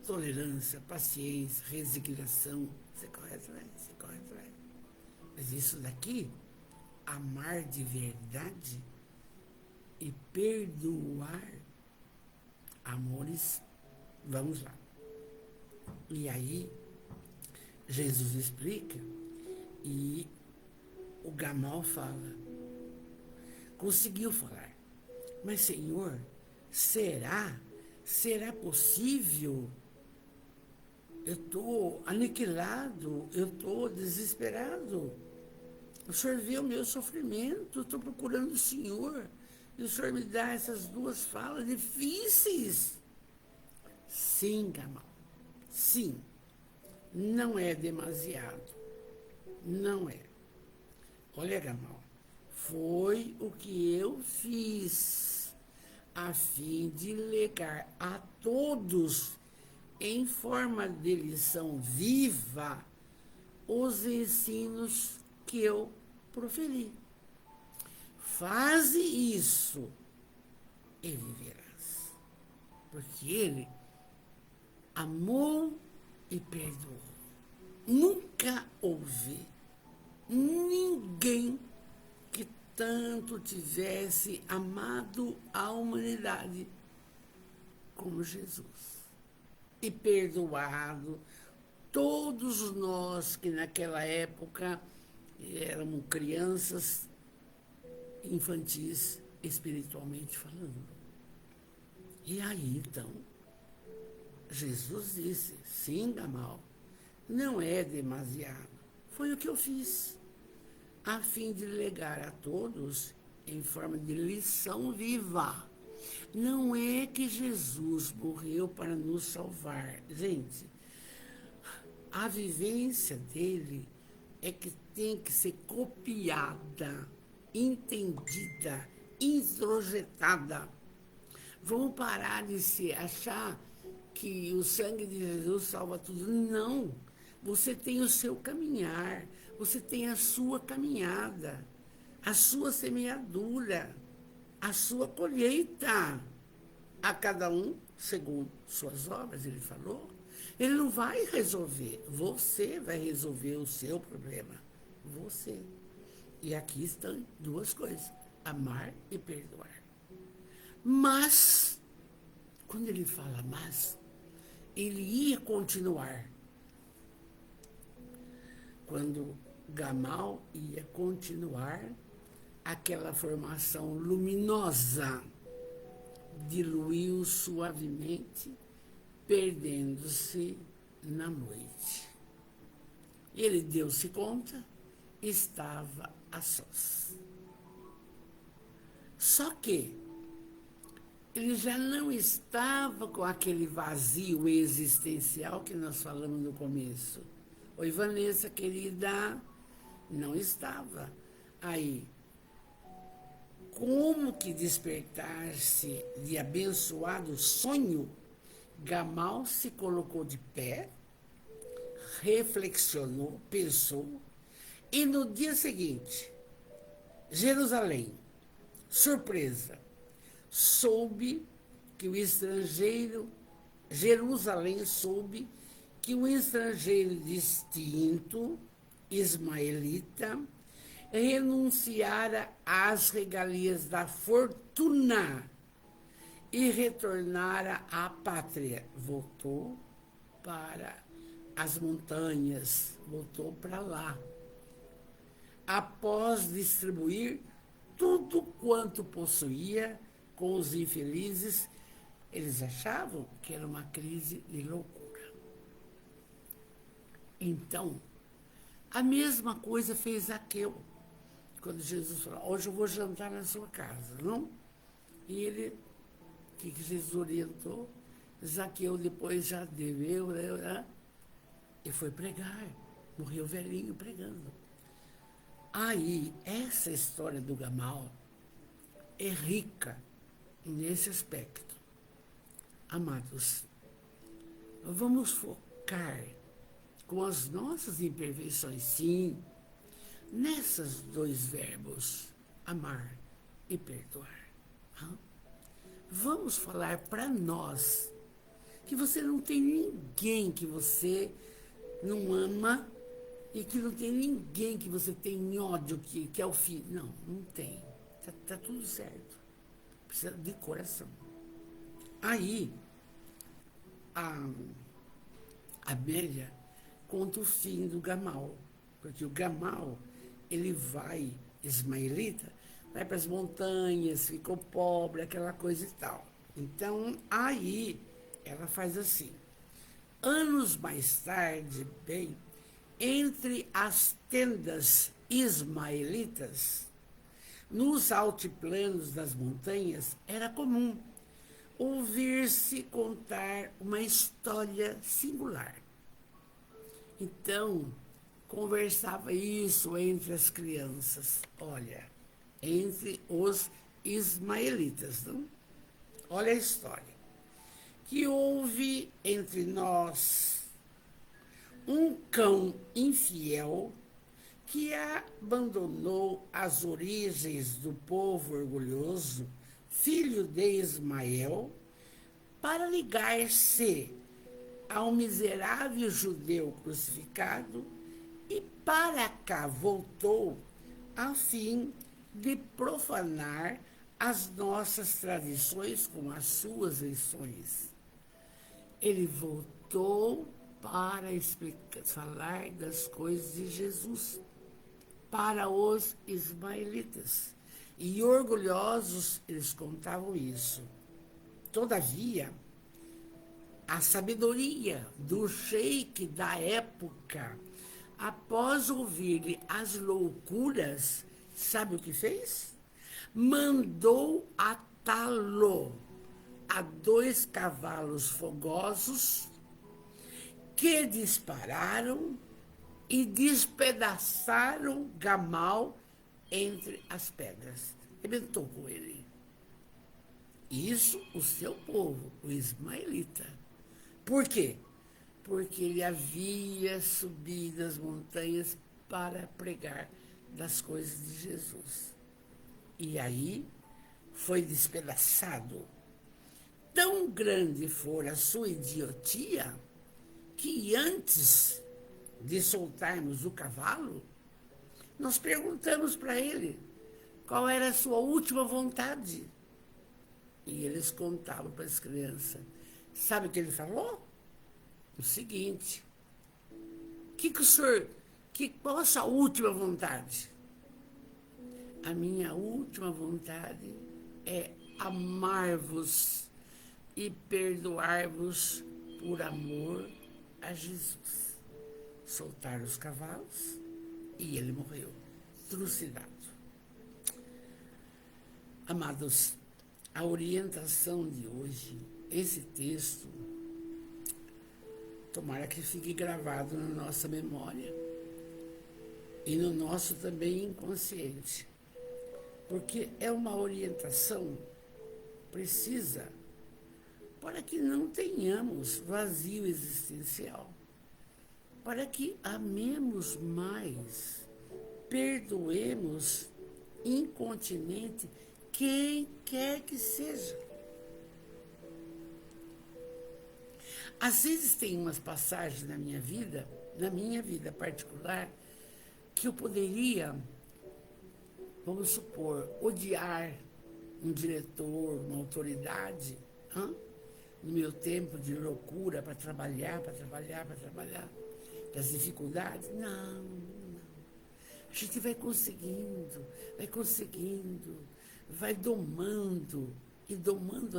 Speaker 1: tolerância, paciência, resignação, você corre atrás. Mas isso daqui, amar de verdade e perdoar, amores, vamos lá. E aí, Jesus explica e o Gamal fala, conseguiu falar. Mas, Senhor, será possível? Eu estou aniquilado, eu estou desesperado. O Senhor vê o meu sofrimento, estou procurando o Senhor. E o Senhor me dá essas duas falas difíceis. Sim, Gamal, sim. Não é demasiado. Não é. Olha, Gamal, foi o que eu fiz a fim de legar a todos, em forma de lição viva, os ensinos que eu proferi. Faze isso e viverás. Porque ele amou e perdoou. Nunca houve ninguém que tanto tivesse amado a humanidade como Jesus. E perdoado todos nós que naquela época éramos crianças infantis, espiritualmente falando. E aí, então, Jesus disse, sim, Gamal, não é demasiado. Foi o que eu fiz, a fim de legar a todos, em forma de lição viva, Não é que Jesus morreu para nos salvar. Gente, a vivência dele é que tem que ser copiada, entendida, introjetada. Vamos parar de se achar que o sangue de Jesus salva tudo. Não. Você tem o seu caminhar, você tem a sua caminhada, a sua semeadura, a sua colheita. A cada um, segundo suas obras, ele falou. Ele não vai resolver. Você vai resolver o seu problema. Você. E aqui estão duas coisas: amar e perdoar. Mas, quando ele fala mas, ele ia continuar. Quando Gamal ia continuar, aquela formação luminosa diluiu suavemente, perdendo-se na noite. Ele deu-se conta, estava a sós. Só que ele já não estava com aquele vazio existencial que nós falamos no começo. Oi, Vanessa, querida, não estava. Aí, como que despertar-se de abençoado sonho, Gamal se colocou de pé, reflexionou, pensou, e no dia seguinte, Jerusalém, surpresa, soube que o estrangeiro, Jerusalém soube que um estrangeiro distinto, ismaelita, renunciara às regalias da fortuna e retornara à pátria. Voltou para as montanhas, voltou para lá. Após distribuir tudo quanto possuía com os infelizes, eles achavam que era uma crise de loucura. Então, a mesma coisa fez Zaqueu, quando Jesus falou: hoje eu vou jantar na sua casa, não? E ele, o que Jesus orientou? Zaqueu depois já deveu, né? E foi pregar, morreu velhinho pregando. Aí, essa história do Gamal é rica nesse aspecto. Amados, vamos focar com as nossas imperfeições, sim, nesses dois verbos, amar e perdoar. Vamos falar para nós que você não tem ninguém que você não ama e que não tem ninguém que você tem ódio, que é o filho. Não, não tem. Tá tudo certo. Precisa de coração. Aí, a Amélia conta o fim do Gamal, porque o Gamal, ele vai, ismaelita, vai para as montanhas, ficou pobre, aquela coisa e tal. Então, aí, ela faz assim. Anos mais tarde, bem, entre as tendas ismaelitas, nos altiplanos das montanhas, era comum ouvir-se contar uma história singular. Então, conversava isso entre as crianças. Olha, entre os ismaelitas, não? Olha a história. Que houve entre nós um cão infiel que abandonou as origens do povo orgulhoso, filho de Ismael, para ligar-se ao miserável judeu crucificado, e para cá voltou a fim de profanar as nossas tradições com as suas lições. Ele voltou para falar das coisas de Jesus para os ismaelitas. E orgulhosos, eles contavam isso. Todavia, a sabedoria do sheik da época, após ouvir as loucuras, sabe o que fez? Mandou atá-lo a 2 cavalos fogosos que dispararam e despedaçaram Gamal entre as pedras. Arrebentou com ele. Isso o seu povo, o ismaelita. Por quê? Porque ele havia subido as montanhas para pregar das coisas de Jesus. E aí foi despedaçado. Tão grande fora a sua idiotia que antes de soltarmos o cavalo, nós perguntamos para ele qual era a sua última vontade. E eles contavam para as crianças. Sabe o que ele falou? O seguinte: qual a sua última vontade? A minha última vontade é amar-vos e perdoar-vos por amor a Jesus. Soltaram os cavalos e ele morreu, trucidado. Amados, a orientação de hoje, esse texto, tomara que fique gravado na nossa memória e no nosso também inconsciente, porque é uma orientação precisa para que não tenhamos vazio existencial, para que amemos mais, perdoemos incontinente quem quer que seja. Às vezes tem umas passagens na minha vida particular, que eu poderia, vamos supor, odiar um diretor, uma autoridade, no meu tempo de loucura para trabalhar, das dificuldades. Não. A gente vai conseguindo, vai domando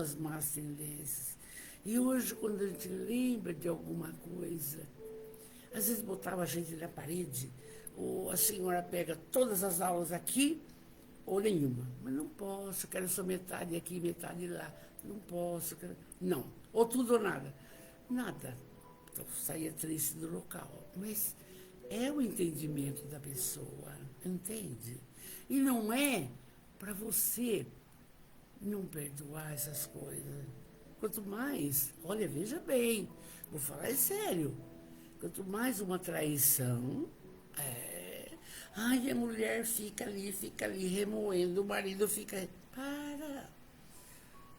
Speaker 1: as más tendências. E hoje, quando a gente lembra de alguma coisa, às vezes botava a gente na parede, ou a senhora pega todas as aulas aqui, ou nenhuma. Mas não posso, quero só metade aqui, metade lá. Não posso, não. Ou tudo ou nada. Nada. Então, saía triste do local. Mas é o entendimento da pessoa, entende? E não é para você não perdoar essas coisas. Quanto mais, olha, veja bem, vou falar sério, quanto mais uma traição, ai, a mulher fica ali remoendo, o marido fica, para,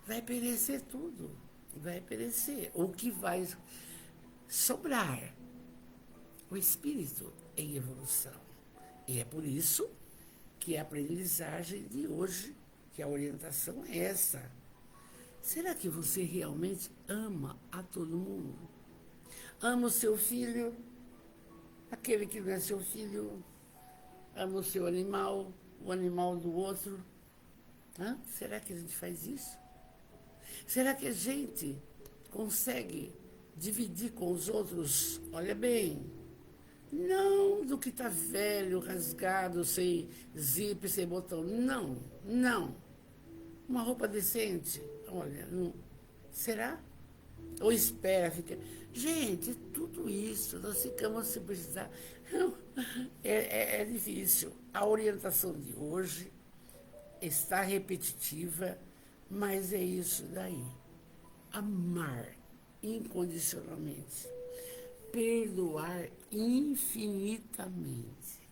Speaker 1: vai perecer tudo, vai perecer. O que vai sobrar? O espírito em evolução. E é por isso que a aprendizagem de hoje, que a orientação é essa. Será que você realmente ama a todo mundo? Ama o seu filho, aquele que não é seu filho, ama o seu animal, o animal do outro? Será que a gente faz isso? Será que a gente consegue dividir com os outros? Olha bem, não do que está velho, rasgado, sem zíper, sem botão. Não. Uma roupa decente. Olha, não. Será? Ou espera, fica. Gente, tudo isso, nós ficamos sem precisar. É difícil. A orientação de hoje está repetitiva, mas é isso daí. Amar incondicionalmente. Perdoar infinitamente.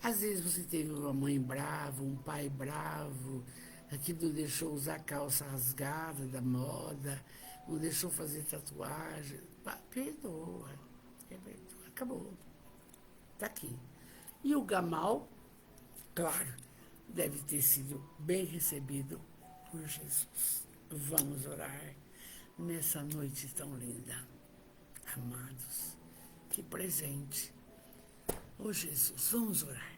Speaker 1: Às vezes você teve uma mãe brava, um pai bravo, que não deixou usar calça rasgada da moda, não deixou fazer tatuagem. Perdoa. Acabou. Está aqui. E o Gamal, claro, deve ter sido bem recebido por Jesus. Vamos orar nessa noite tão linda. Amados, que presente. Oh, Jesus, vamos orar.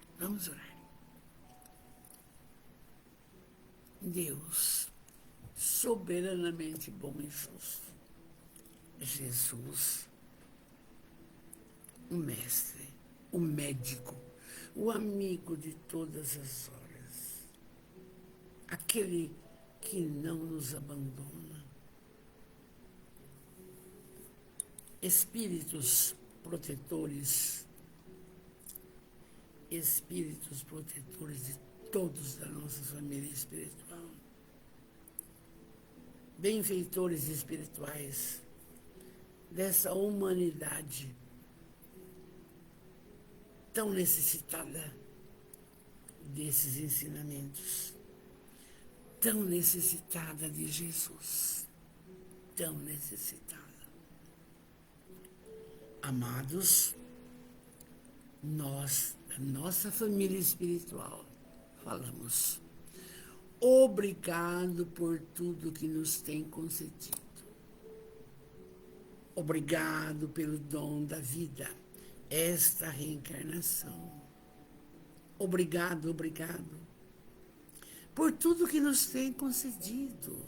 Speaker 1: Deus, soberanamente bom e justo. Jesus, o mestre, o médico, o amigo de todas as horas. Aquele que não nos abandona. Espíritos protetores de todos da nossa família espiritual, benfeitores espirituais dessa humanidade tão necessitada desses ensinamentos, tão necessitada de Jesus, tão necessitada. Amados, nós, da nossa família espiritual, falamos: obrigado por tudo que nos tem concedido. Obrigado pelo dom da vida, esta reencarnação. Obrigado, obrigado por tudo que nos tem concedido.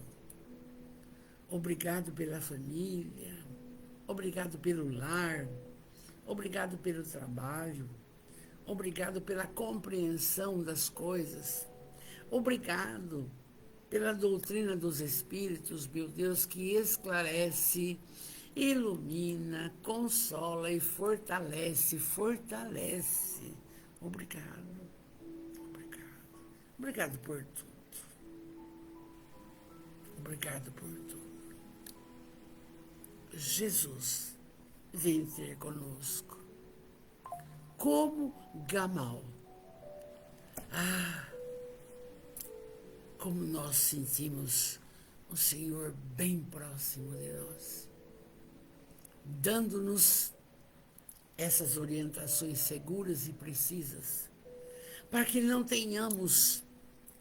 Speaker 1: Obrigado pela família, obrigado pelo lar, obrigado pelo trabalho, obrigado pela compreensão das coisas, obrigado pela doutrina dos Espíritos, meu Deus, que esclarece, ilumina, consola e fortalece. Obrigado, obrigado, obrigado por tudo. Obrigado por tudo. Jesus vem ter conosco como Gamal. Como nós sentimos o Senhor bem próximo de nós, dando-nos essas orientações seguras e precisas, para que não tenhamos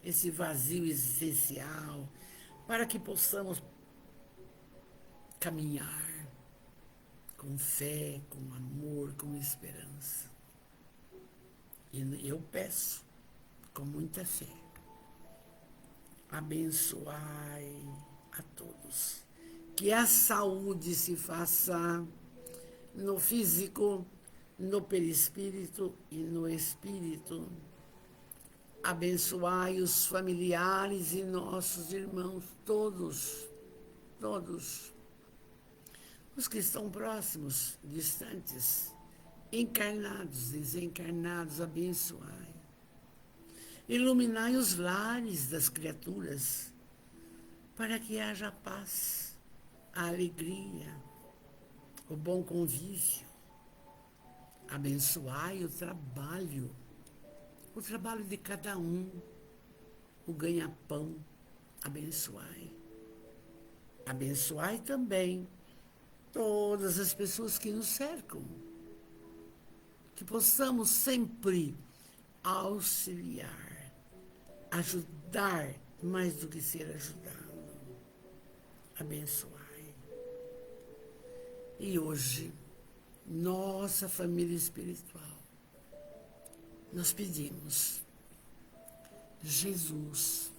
Speaker 1: esse vazio existencial, para que possamos caminhar com fé, com amor, com esperança. E eu peço, com muita fé, abençoai a todos. Que a saúde se faça no físico, no perispírito e no espírito. Abençoai os familiares e nossos irmãos, todos. Os que estão próximos, distantes, encarnados, desencarnados, abençoai. Iluminai os lares das criaturas, para que haja paz, a alegria, o bom convívio. Abençoai o trabalho de cada um, o ganha-pão. Abençoai. Abençoai também todas as pessoas que nos cercam, que possamos sempre auxiliar, ajudar mais do que ser ajudado. Abençoai. E hoje, nossa família espiritual, nós pedimos: Jesus,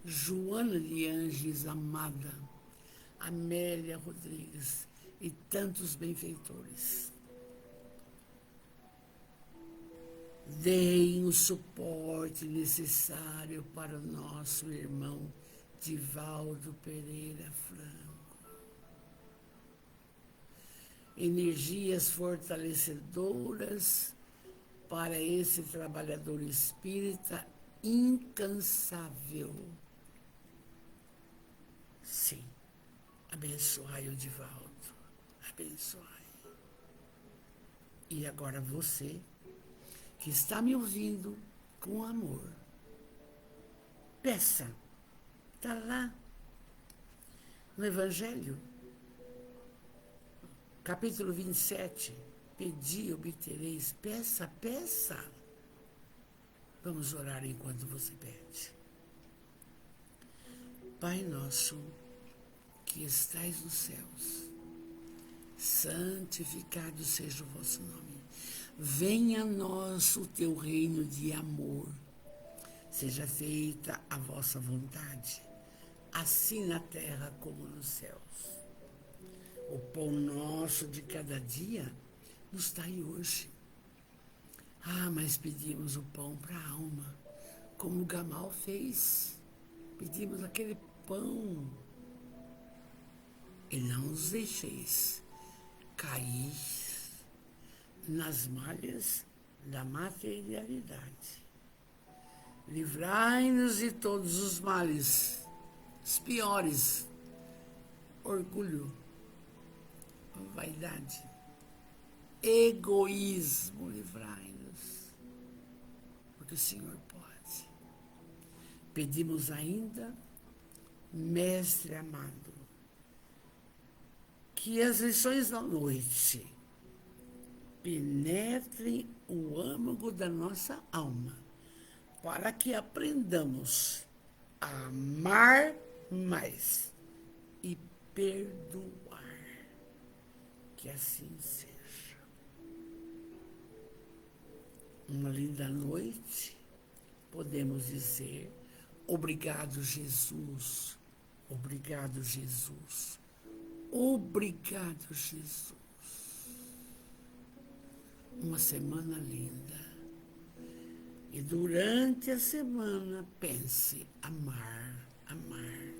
Speaker 1: Joana de Ângeles amada, Amélia Rodrigues e tantos benfeitores, deem o suporte necessário para o nosso irmão Divaldo Pereira Franco. Energias fortalecedoras para esse trabalhador espírita incansável. Sim, abençoai o Divaldo, abençoai. E agora você, que está me ouvindo com amor, peça, está lá no Evangelho, capítulo 27, pedi, obtereis, peça. Vamos orar enquanto você pede. Pai nosso, que estais nos céus, santificado seja o vosso nome. Venha a nós o teu reino de amor. Seja feita a vossa vontade, assim na terra como nos céus. O pão nosso de cada dia nos dai hoje. Mas pedimos o pão para a alma, como o Gamal fez. Pedimos aquele pão e não os deixeis cair nas malhas da materialidade. Livrai-nos de todos os males, os piores, orgulho, vaidade, egoísmo, livrai-nos, porque o Senhor pode. Pedimos ainda, Mestre amado, que as lições da noite penetrem o âmago da nossa alma, para que aprendamos a amar mais e perdoar. Que assim seja. Uma linda noite, podemos dizer: obrigado, Jesus. Obrigado, Jesus. Obrigado, Jesus. Uma semana linda. E durante a semana, pense: amar, amar,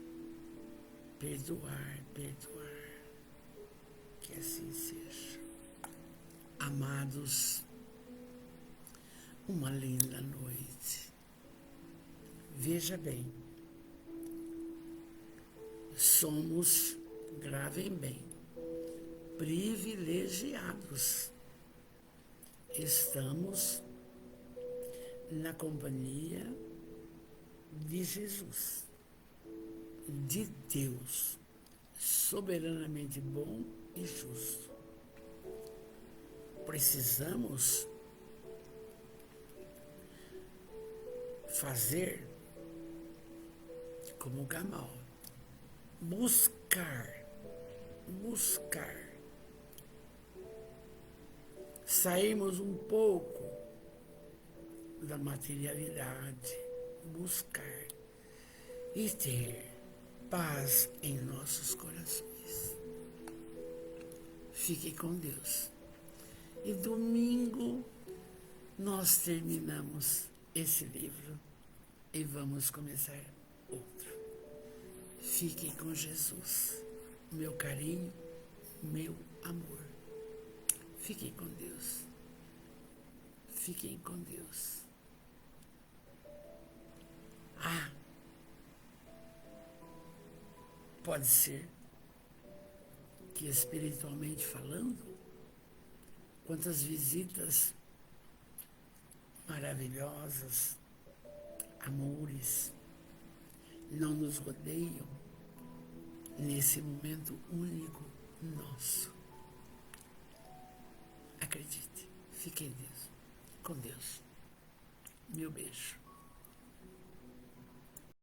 Speaker 1: perdoar, perdoar. Que assim seja. Amados, uma linda noite. Veja bem, somos, gravem bem, privilegiados. Estamos na companhia de Jesus, de Deus, soberanamente bom e justo. Precisamos fazer como Gamal, buscar, sairmos um pouco da materialidade, buscar e ter paz em nossos corações. Fique com Deus. E domingo nós terminamos esse livro e vamos começar outro. Fiquem com Jesus, meu carinho, meu amor. Fiquem com Deus. Fiquem com Deus. Pode ser que, espiritualmente falando, quantas visitas maravilhosas, amores, não nos rodeiam nesse momento único nosso. Acredite, fique em Deus, com Deus. Meu beijo.